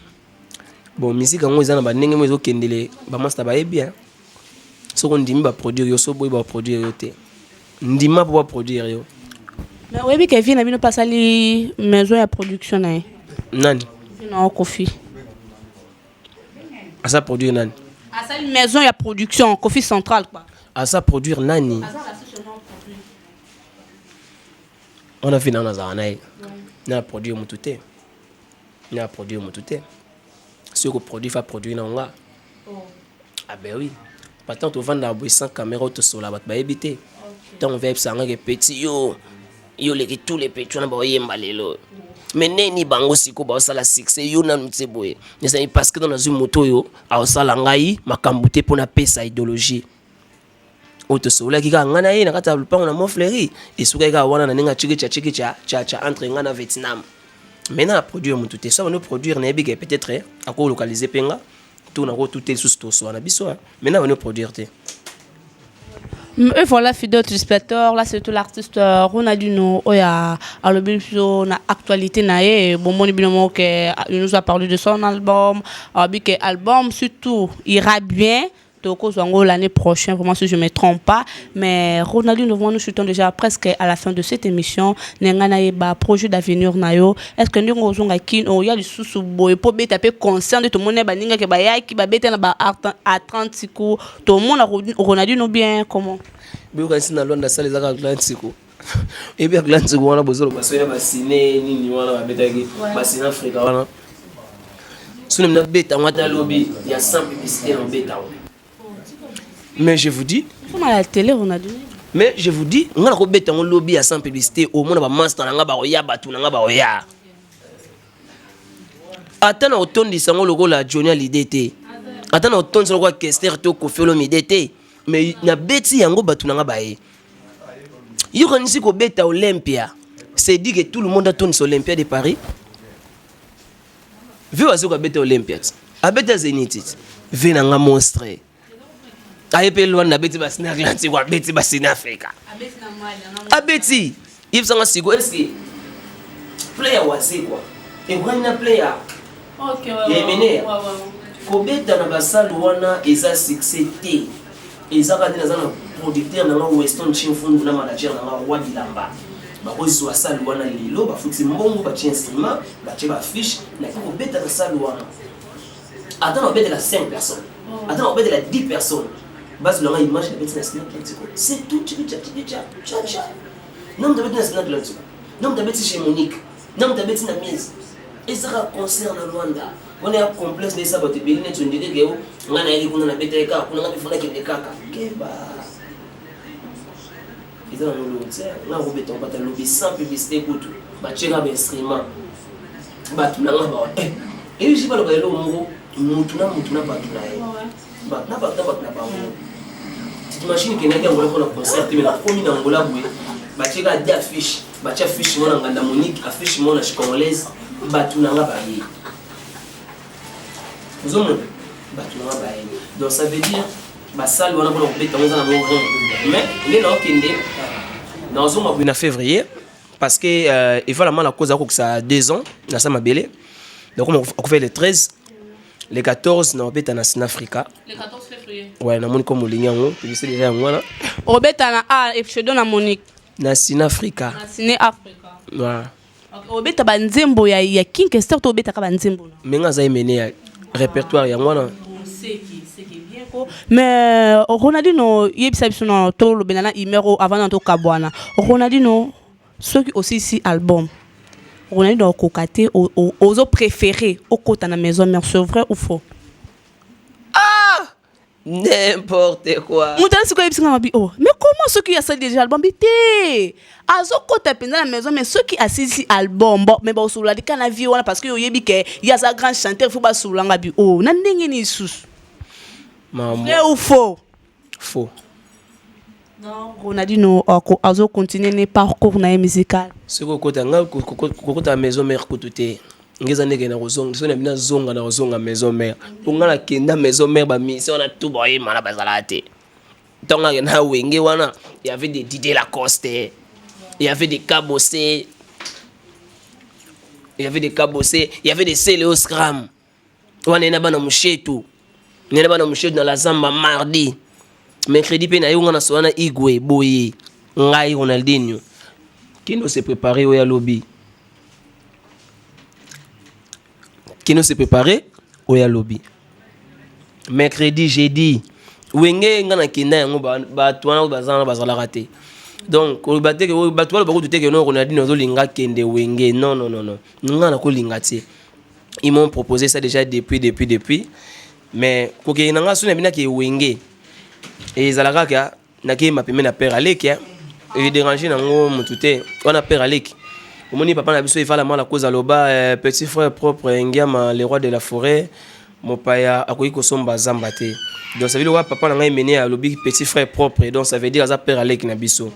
bon musique ngo ezana ba ndenge mo ezokendele ba master ba bien soko ndimi ba produire yo so boy ba produire yo te ndima pour produire yo mais oui Kevin a bien passé les maison de production na nani non Kofi à ça produire nani à ça une maison de production Kofi Central quoi à ça produire nani on a fait dans Nazaranaï na produire mutute na produire mutute ce que produit va produire na ah ben oui pas tant au vendre sans caméra auto sur la batte ba éviter tant on va ça nga petit yo les tous les petits on ba yemba lelo mais neni bango siko ba sala succès yo na mtseboye mais parce que dans une moto yo a sala ngai makambute pona pesa idéologie auto sola ki ka ngana ye na kata lupango na Montfleury et suka ka wana na ninga chiki cha entre ngana Vietnam maintenant produire mutute ça on produire na big peut-être à ko localiser penga tout na ko tout tel sous to na biso maintenant on produire te. Et voilà, fidèles téléspectateurs, là c'est tout l'artiste Ronaldinho Oya à l'objet na actualité nae bon mon évidemment que il nous a parlé de son album, que album surtout ira bien l'année prochaine, vraiment si je ne me trompe pas. Mais Ronaldinho, nous sommes déjà presque à la fin de cette émission. Nous avons un projet d'avenir. Est-ce que nous avons un sous-boy pour être conscient de tout le monde qui va à 30 secondes. Tout le monde a Ronaldinho bien comment? Bien quand c'est dans Londres, ça les a 30 secondes. Et bien 30 secondes, on a besoin de passer à ciné, ni on a besoin Afrique. Si nous avons bêta, on a lobby, il y a 100 publicités en bêta. Mais je vous dis, on a la télé, on a donné. Mais je vous dis, on a un lobby à 100 publicité au monde, on a master, on a oya, batu, on a oya. Attends, on tourne du sang, le la Johnny à l'idée. Attends, on tourne sur le roi Kester, to kofelo midete. Mais il y a bêti, yango batu, on a baé. Il y a un ici bêta Olympia. C'est dit que tout le monde a tourné sur l'Olympia de Paris. Vu à ce qu'on a bêta Olympia. A bêta Zénith. Venanga monstre. Ayepe loin na beti basina Atlantique wa beti basina Africa. Abeti if sanga sigo est-ce player wazi quoi. Et quand na player. OK ouais. Ko beta na basalo wana eza succès té. Eza ka dina zana producteur na Weston Chimfundu na manager na Wadi Lamba. Ba ko zo salo wana lilo ba fuxi mbongo ba instrument ba che ba fiche na ko beta na salo wana. Attends on beta la 5 personnes. Attends on beta la 10 personnes. Base de l'image de Betty National Atlantico. C'est tout, tcha. Non, de Betty National Atlantico. Non, de Betty chez Monique. Non, de Betty Namise. Et ça concerne Rwanda. On est un complexe de ça, mais tu es tu dis que on a eu qu'on a Betty Kaka, on a fait la Kaka. Keba. Ils ont le c'est on a roubé ton bâton lobby sans publicité pour tout. Bah tu as un instrument. Bah tu n'as pas. Et je sais pas le gars là mutuna pas tout là. Bah n'a pas tu imagines que nanga ngolo pour concert mais la commune Angola boué ba tcheka d'affiche ba tcha affiche mona nganda Monique affiche mona congolaise ba tunanga ba yi Vous avez donc ça veut dire que ça doit avoir mais il est en février parce que il faut la cause que ça a 2 ans dans sa mabélé. Donc on fait le 13, le 14 on est en Africa. Le 14 février. Ouais, na Monique comme Lignan, c'est déjà moi là. Robert na et je donne à Monique. Na Africa. Na Sine Africa. Ouais. Robert ta banzembo ya king que c'est Robert ta banzembo. Mais nga za mené répertoire ya moi là. C'est qui bien ko. Mais Ronaldinho yebisa biso na to lo benana imero avant na to kabwana. Ronaldinho ceux qui aussi si album. Ronaldinho kokate aux préférés au côté na maison mère, c'est vrai ou faux? N'importe quoi. Mais comment ceux qui ont déjà album bité? Azo kota penda la maison mais ceux qui assistent album bon mais bon sur la kana vie wana parce que yo yebi ke ya sa grand chanteur faut ba soulanga bi oh na ndenge ni sous. Vrai ou faux? Faux. Non, Ronaldinho azo continuer ne parcours na musical. Ce ko kota nga kokota maison mère kotote. Ngeza ndenge na kozonga so na bina zonga na kozonga maison mère ponga na kenda maison mère ba mission na tout boy mala bazala te tonga na wenge wana il y avait des Didier Lacoste, il y avait des Cabossé, il y avait des Céléo Scram wana na bana mushetu nena bana mushetu na la zamba mardi mercredi pe na yonga na so na igwe boye ngai Ronaldinho kino se préparer au ya lobby qui nous s'est préparé au ya lobby mercredi jeudi wenge ngana kinda yango ba twana bazana bazala raté donc o baté que ba twana ba ko tuté que non Ronaldinho zo linga kende wenge non ngana ko linga ti ils m'ont proposé ça déjà depuis mais ko ke nanga suna bina ke wenge et zalaka ka na ke ma pemena père Alek et déranger nango mututé on a père Alek. Mon papa n'a pas eu la cause à l'oba, petit frère propre, Ngama, le roi de la forêt, mon père a connu Somba Zambate. Donc ça veut dire que papa n'a pas mené à l'obi petit frère propre, donc ça veut dire que père Alek n'a biso.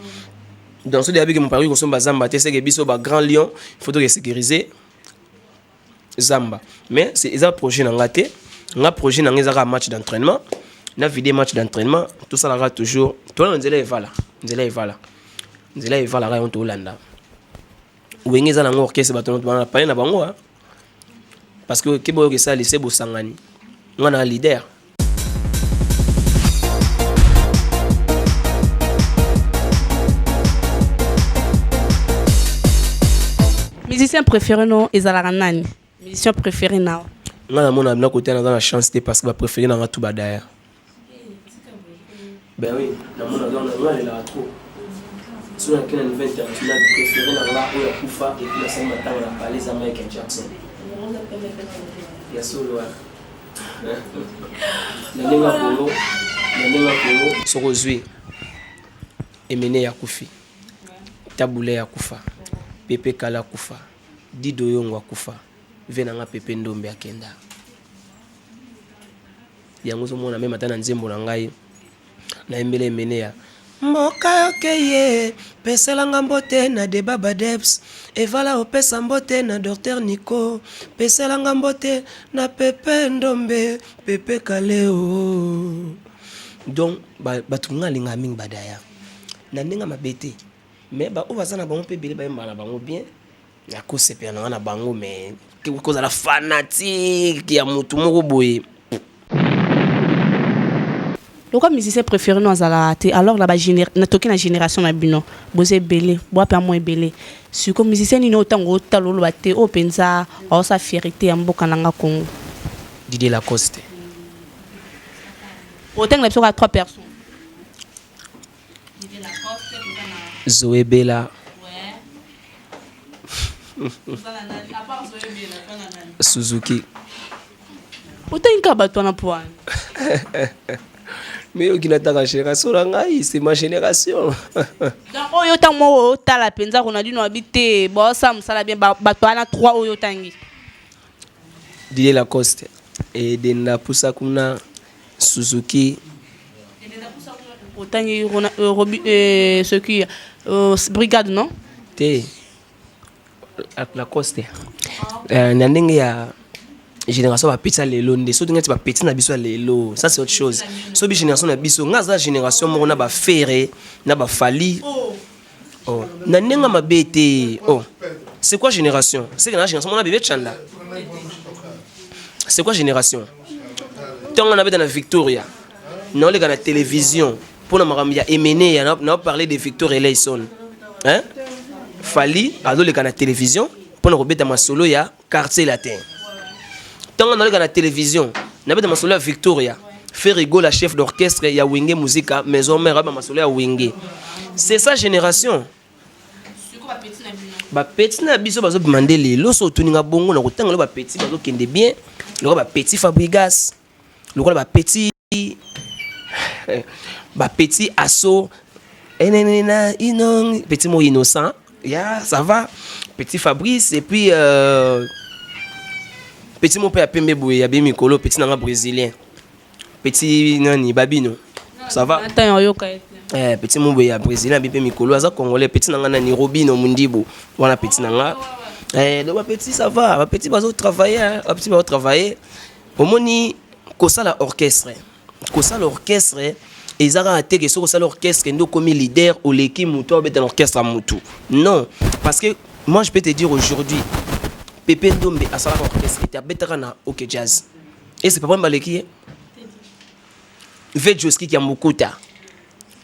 Donc ce début que mon père a Somba Zambate, c'est que biso ba grand lion, il faudrait sécuriser Zamba. Mais c'est un projet n'a raté, un projet n'a pas match d'entraînement, n'a vidé match d'entraînement, tout ça là toujours. Toi on dirait voilà, on dirait voilà, on te Hollanda. Wenge za nango orchestre batono twana pa na bango parce que kebo que ça laisser bosangani ngana leader. Musicien préféré non ezalaka nani? Musicien préféré na ngana mona na côté na la chance parce que ba préféré na tout badaya. Ben oui, na mona dans la trop. Sur la quelle nouvelle internationale préférée dans la où la Koufa et puis la scène matin on a parlé à Michael Jackson. Il y a solo na nenga Congo Sorozui Emene ya Koufi Taboulé ya Koufa Pepe Kala Koufa Dido Yongo Koufa Venanga Pepe Ndombe akenda yango zo mona même matin na nzembo na ngai na embele Emene ya Moka okeye peselanga mbote na Debaba Debs evala opesa mbote na Dr Nico peselanga mbote na Pepe Ndombe Pepe Kaleo donc batunga linga mingi badaya na ndenga mabete mais ba ovazana bango pe bele ba mbala bango bien ya ko sepe na bango mais koza la fanatique ya mutu moko boye. Pourquoi musicien préféré nous à alors là bas na génération na bino bozé belé boa pa moins belé sur comme musicien ni autant autant lo baté o penza o sa fierté en boka nanga Congo Didier Lacoste autant la à 3 personnes Didier Lacoste Zoé Bella Suzuki autant une kabato na point. Mais qui n'a pas génération c'est ma génération. Donc oyo mo tala penza qu'on a dit no habiter bon ça me sala bien bato na 3 oyo tangi. Didier Lacoste et Denda Poussa kuna Suzuki. Denda Poussa autant ce qui brigade non? Te Lacoste. Nandenge ya génération va petit lelo ndé so tu va petit na biso lelo ça c'est autre chose so bi génération na biso ngaza génération mo na ba ferré na ba fali oh na nenga mabete oh c'est quoi génération c'est que la génération mon a bébé chanda c'est quoi génération tant on avait dans la Victoria non les gars la télévision pour na maramia emené ya na parler de Victoria Layson hein fali alo les gars la télévision pour na robeta masolo ya quartier latin tant on a la télévision na beta masolo ya Victoria fait rigoler la chef d'orchestre ya Wingé Musica maison mère ba masolo ya Wingé c'est sa génération ba petit na biso bazo demander lelo so tuninga bongo na kotanga le ba petit bazo kende bien le ba petit Fabregas le ba petit asso enena inon petit mo innocent ya ça va petit Fabrice et puis petit mon père Pembe Boué ya Mikolo petit nanga brésilien petit nani Babino ça va petit mon boya brésilien bipé Mikolo aza congolais petit nanga nani Robino Mundibo wana petit nanga le petit ça va petit bazo travailler petit bazo travailler omoni kosala orchestre ezaka ateke soko sala orchestre ndo comme leader ou l'équipe muto bet dans l'orchestre mutu non parce que moi je peux te dire aujourd'hui Pépé Ndombe a sala orchestre était betaka na OK Jazz et c'est pas bon baleki ve Joski qui a Mukuta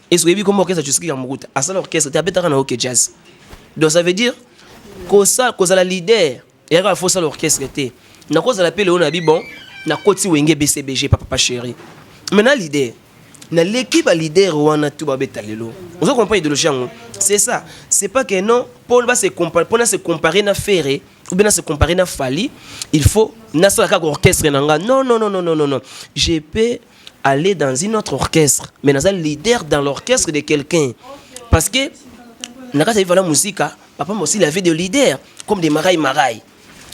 et ce que comme orchestre Joski qui a Mukuta a sala orchestre était betaka na OK Jazz donc ça veut dire que ça la leader et il faut ça l'orchestre était na cause la pele on a dit bon na koti wenge BCBG papa chéri maintenant leader na l'équipe à leader wana tout ba betalelo on se comprend idéologie c'est ça c'est pas que non Paul va se comparer pour se comparer na Ferré ou bien se comparer na Fali il faut na ça ka orchestre nanga non je peux aller dans une autre orchestre mais na leader dans l'orchestre de quelqu'un parce que na ka la musique papa moi aussi il avait des leaders comme des Marai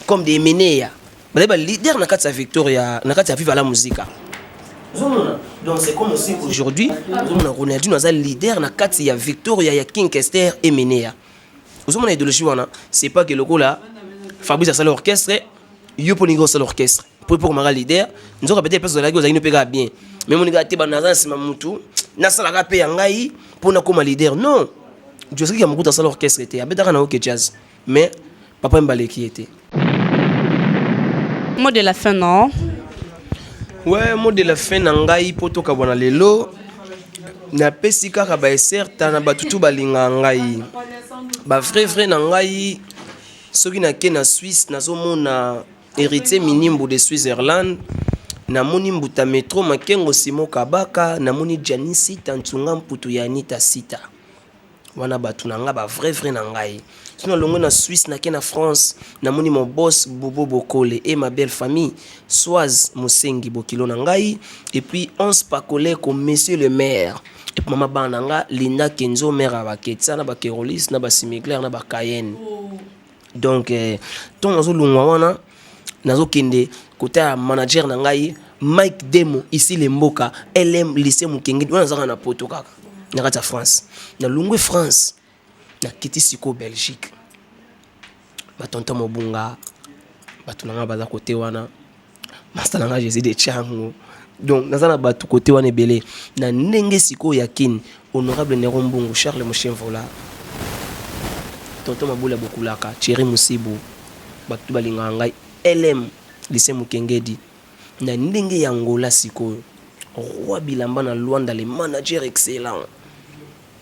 comme des Menea ba leader na ka Victoria na ka vive la musique. Donc c'est comme aussi aujourd'hui, Ronaldinho est leader na kati ya Victoria ya King Kester et Menea. Vous avez idéologie wana, c'est pas que le là Fabrice a sa l'orchestre, yo pour nigo sa l'orchestre. Pour mara leader, nous avons peut-être personne là qui nous pega bien. Mais mon gars teba na zansi mamutu, na sala ka pe ngai pour na comme leader. Non. Je sais qu'il y a beaucoup dans sa l'orchestre était, abetaka na OK Jazz. Mais papa Mbale qui était. Mot de la fin non. Ouais, mot de la fin nangai poto kabona lelo na pesi kaka ba certa na batutu balinga ngai ba frère nangai soki na ke na Suisse nazomona héritier minimbu de Switzerland na moni mbuta metro makengo Simo Kabaka na moni Janisi Tantunga mputu ya Anita Sita wana batu nanga ba vrai nangai sinon longo na Suisse na ke na France na moni mon boss Bobo Bokole et ma belle famille Soaz Mosengi Bokilo nangai et puis 11 pakole comme monsieur le maire et puis maman bananga Linda Kenzo maire à Baketsa na ba Kerolis na ba Simigler na ba Cayenne donc ton nazo longwa wana nazo kende côté manager nangai Mike Demo ici les Mboka LM lycée Mukenge wana zaka na poto kaka na kata France na lungwe France na kiti siko Belgique batonta mobunga batunanga baza côté wana master nanga Jésus de Chango donc nazana batu côté wana belé na ndenge siko yakine honorable Néron Mbungu Charles Mochemvola tonton mabula bokulaka Thierry Musibu batu balinga ngai LM lycée Mukengedi na ndenge ya Angola siko roi Bilamba na Luanda les managers excellents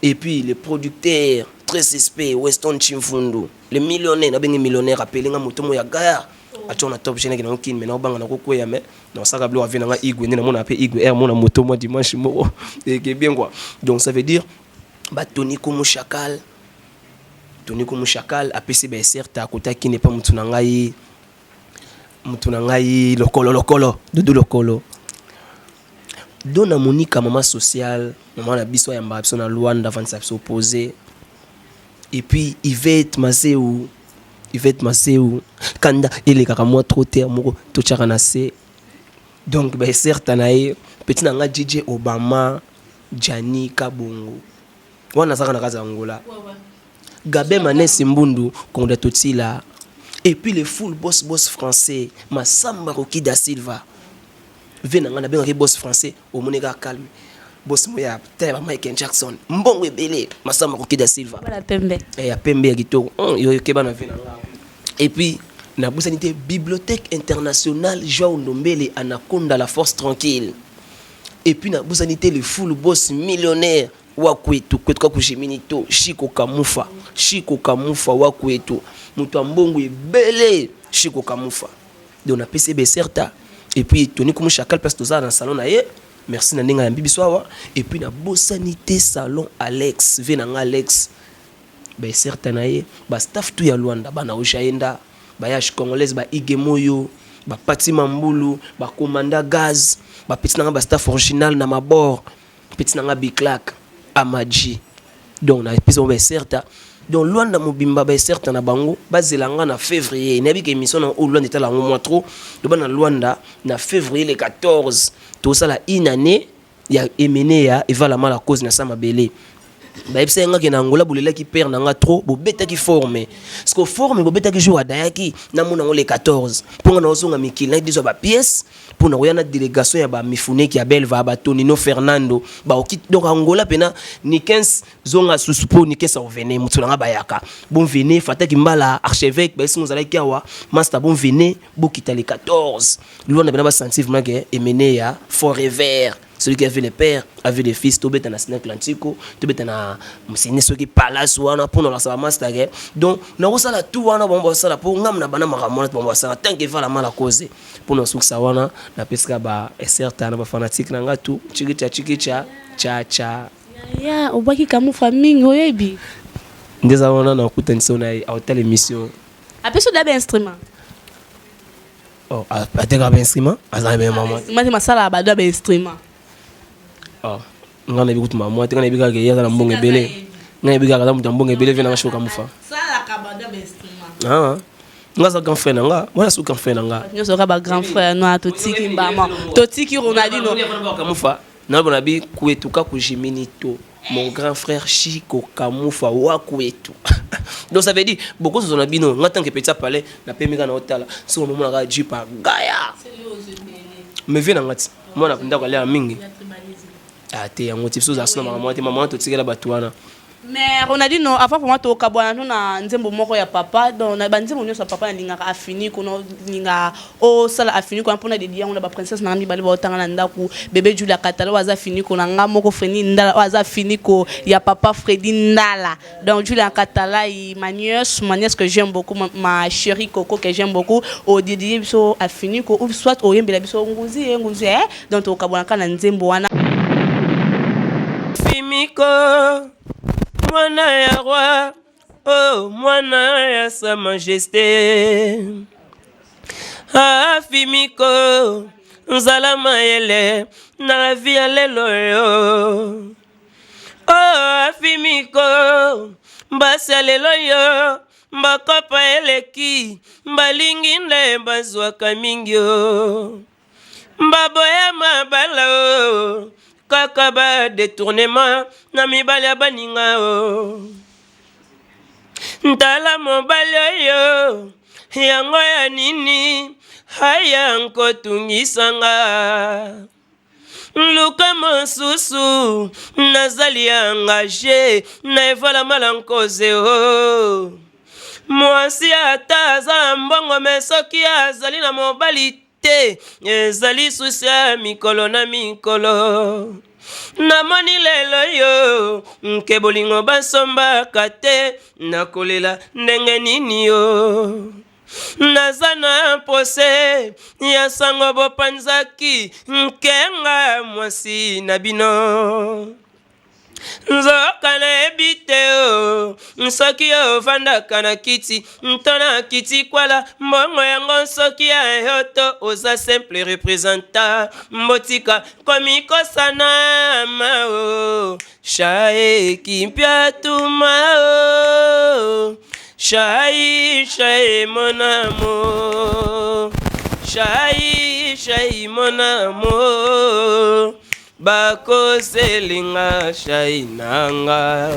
et puis les producteurs très suspect Weston Chimfundu le millionnaire na bengi millionnaire appelé nga motomo ya gare atona top jeune na okine mais na obanga na kokoya mais na saka blo avena nga igwe na mona pe igwe air mona motomo dimanche mo et que bien quoi donc ça veut dire ba Tony Komu Chakal apesi ba certa kota qui n'est pas mutuna ngai lokolo dodo lokolo dona Monica maman sociale maman na biso ya mba biso na Luanda avant ça s'opposer et puis Yvette Maseu kanda ele kaka moi trop terre moko to chakana se donc ba certain nae petit nanga DJ Obama Jani Kabongo wana saka na kaza Angola Gabe Manesi Mbundu konda totila Et puis le full boss français, Massamba Rocky da Silva. Venanga na benga boss français, au monega calme. Boss moya, terre Michael Jackson. Mbongo ebele, Massamba Rocky da Silva. Voilà Pembe. Et ya Pembe gito. Yo kebana venanga. Et puis na bosanité Bibliothèque internationale Joao Ndombele Anaconda la force tranquille. Et puis na bosanité le full boss millionnaire Wakwetu kwetuka kujiminito Shiko Kamufa Wakwetu mutu ambongo ebele Shiko Kamufa donc na PCB certa et puis Tony comme chacal parce que ça dans salon na ye merci na ninga ya bibisoa et puis na bosanité salon Alex venanga Alex ba certa na ye ba staff tout ya Luanda bana ojaenda ba yash congolaise ba Igemoyo ba Pati Mambulu ba commanda gaz ba petit nanga ba staff original na mabord petit nanga Biklak Amadji donc na épisode ba certa donc Luanda mobimba ba certa na bango bazelanga na février na bika émission na Luanda était là un mois trop donc na Luanda na février le 14 tout ça la une année ya emene ya evala mala cause na sama belé ba epsa nga ke na Angola bolela ki père na nga trop bo beta ki formé parce que formé bo beta ki jour adayaki na mona ngo le 14 pour na osonga mikili na diso ba pièce pour na yana délégation ya ba mifune ki abel va ba Tonino Fernando ba okit donc Angola pena ni 15 zonga susupo ni 15 revenir mutu na ba yaka bon venez fataki mbala archevêque ba singo zala ki awa master bon venez bo kita le 14 lui on a bien ba sentir vraiment que emene ya forever. Celui qui avait les pères, avait les fils, tout bête na Sénat Atlantico, tout bête na Moussine, ceux qui palace ou ana pour nous la master. Donc, nous avons ça tout wana bon ça pour ngam na bana maramona bon ça tant que va la mal à causer. Pour nous sous ça wana na pesca ba certain na ba fanatique na ngatu chikicha cha. Ya, obaki kamu famille oyebi. Ndeza wana na kutenso na hôtel émission. Après ça d'abord instrument. Oh, ateka ba instrument, azana be maman. Mati masala ba d'abord instrument. Oh, ngana bikutu maman, teka na bika ke yaza na mbonge belé. Ngana bika ka mutu mbonge belé vena shoka mufa. Sala ka ba d'abord instrument. Ah. Ngasa grand frère nanga, moi su grand frère nanga. Nyo soka ba grand frère no atotiki mbama. Totiki Ronaldinho. Kamufa. Na bona bi kuetuka kujiminito. Mon grand frère Shiko Kamufa Wakwetu. Donc ça veut dire beaucoup de zonabino, en tant que petit palais, na pemika na hôtel, sur le moment la jipa gaya. Mais viens ngati. Moi na penda kwa lea mingi. Ah te yango tipso za sona maman to tsikela batuana. Mais Ronaldinho avant pour moi to kabwana na nzembo moko ya papa donc na banzembo nyoso papa na lingaka afini kono linga o sala afini ko mpona de dia on ba princesse na mibali ba otanga na ndaku bébé Julia Katala waza fini ko na nga moko Fredi Ndala waza fini ko ya papa Fredi Ndala donc Julia Katala i ma nièce que j'aime beaucoup ma chérie Coco que j'aime beaucoup au Didier biso afini ko ou soit o yembela biso nguzi donc to kabwana kana nzembo wana Fimiko Mwana ya roi, oh mwana ya sa majesté. Ah Fimiko, nzala maele na vie lelo yo. Oh Fimiko, mbasi lelo yo, mbakopa eleki, mbalingi nde bazwaka mingi yo. Mbaboya mabala o. Kaka ba détournement na mibali ya baninga o ntala mobali yo yango ya nini haya nkotungisanga luka mosusu nazali engagé na evala malankoze o mwasi ata aza mbongo mesoki azali na mobali ezali susi ya mikolo na mikolo namoni lelo yo nke bolingo basombaka te nakolela ndenge nini yo naza na pose ya sango bopanzaki nkenga mwasi na bino nzoka na ebite o nsoki ovandaka na kiti ntona kiti kwala mbongo yango nsoki ya yoto oza simple representant mbotika komikosana mao shae kimpia tuma o shae mon amour shae mon amour bako selinga shainanga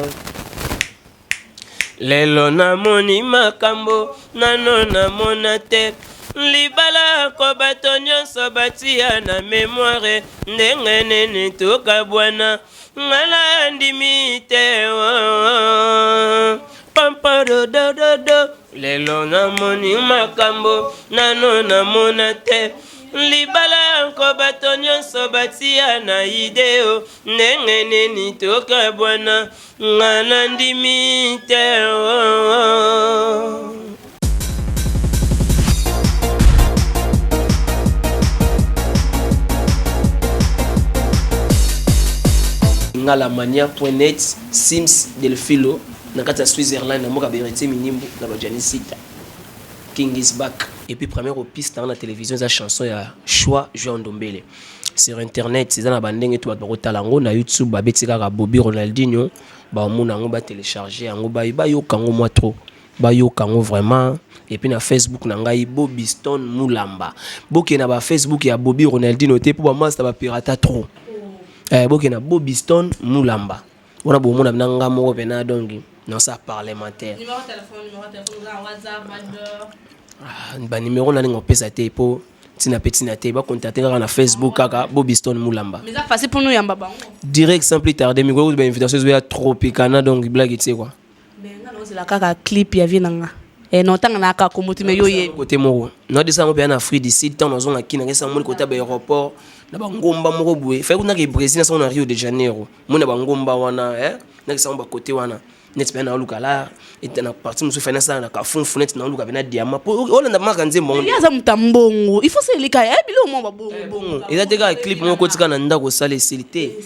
lelo namoni makambo nano namona te libala ko bato nyonso batia na memoire ndenge nini tokabwana ngala ndimi te pampadodododo lelo namoni makambo nano namona te libala ko bato nyonso batia na ideo ndenge nini tokabwana ngala ndimi te ngala mania.net Sims Delfilo na kata Switzerland na moka berete minimbu na bajanisita King is back. Et puis première piste dans la télévision sa chanson ya Choix Jean Ndombele sur internet c'est na bandenge to ba talango na YouTube ba betika ka Bobby Ronaldinho ba mona ngo ba télécharger ngo ba yo kango moi trop ba yo kango vraiment. Et puis na Facebook na ngai Bobby Stone Mulamba boke na ba Facebook ya Bobby Ronaldinho te pour ba master ba pirata trop boke na Bobby Stone Mulamba on a beau mona nanga mo pena dongi non ça parlementaire numéro téléphone WhatsApp ba numéro na ngo pesa te po tina petina te ba contacter na Facebook kaka Bobby Stone Mulamba mais ça facile pour nous yamba bango direct sans plus tarder mi go ba invitation ya Tropicana donc blague tu sais quoi mais nga no la kaka clip ya vinanga et non tanga na ka komuti me yo ye côté moko no de ça mo bien Afrique d'ici tant nous on a kina ngesa mo côté ba aéroport na ba ngomba moko boye fa kuna ke Brésil na Rio de Janeiro mo na ba ngomba wana na ngesa ba côté wana net bien na luka la et na partie musu fa na ça na ka funfu net na luka bena diamant po on na maka nzembo il y a za mutambongo il faut se lika bilo mo ba bongo il a déjà clip moko tika na ndako sale silité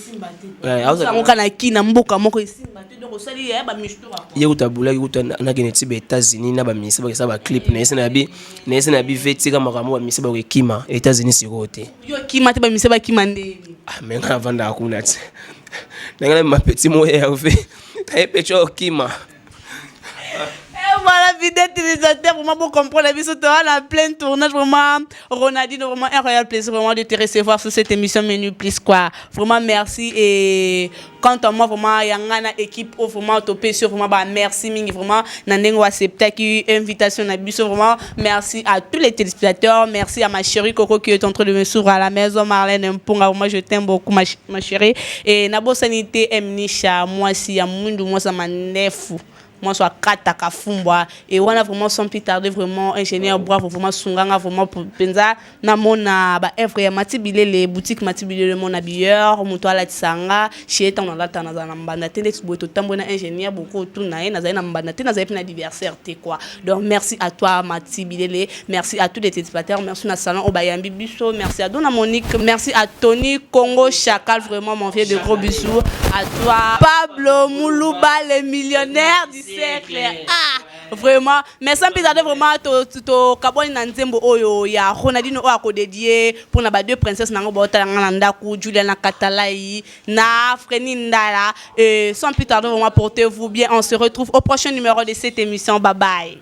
ça mo kana kina mboka moko isimba te donc sali ya ba mishtura ye utabula uta na geneti be États-Unis na ba misi ba sa ba clip na ese na bi vetika makambo ba misi ba kima États-Unis sikote yo kima te ba misi ba kima ndeni mais nga vanda akuna te ngala ma petit moye ya fait et pecho kima. Voilà, vidéo utilisateur, vraiment pour comprendre la vie sur toi, la pleine tournage, vraiment, Ronaldinho, vraiment un réel plaisir vraiment de te recevoir sur cette émission Menu Plus quoi. Vraiment merci et quant à moi vraiment il y a une équipe vraiment topé sur vraiment bah merci mingi vraiment nandengo accepter qui invitation na biso vraiment merci à tous les téléspectateurs, merci à ma chérie Coco qui est en train de me suivre à la maison Marlène Mponga, moi je t'aime beaucoup ma chérie et nabo sanité Mnisha moi si ya mundu moi ça manefu moi soit kataka fumbwa et on a vraiment sans plus tarder vraiment ingénieur bravo vraiment sunganga vraiment pour penza na mona ba evre ya matibile les boutiques matibile le mon habilleur muto ala tsanga chez tant dans la tana za mbanda tele boto tambo na ingénieur beaucoup tout na na za na mbanda te na za na diversaire te quoi donc merci à toi matibile merci à tous les téléspectateurs merci na salon obayambi biso merci à Dona Monique merci à Tony Congo Chacal vraiment mon vieux de gros bisous à toi Pablo Moulouba le millionnaire du siècle. Ah, vraiment. Mais sans plus tarder, vraiment, to kaboni na nzembo oyo ya Ronaldinho o ako dédié pour na ba deux princesses nango bota nganda ku Juliana Katalai na Freni Ndala. Sans plus tarder, vraiment, portez-vous bien. On se retrouve au prochain numéro de cette émission. Bye bye.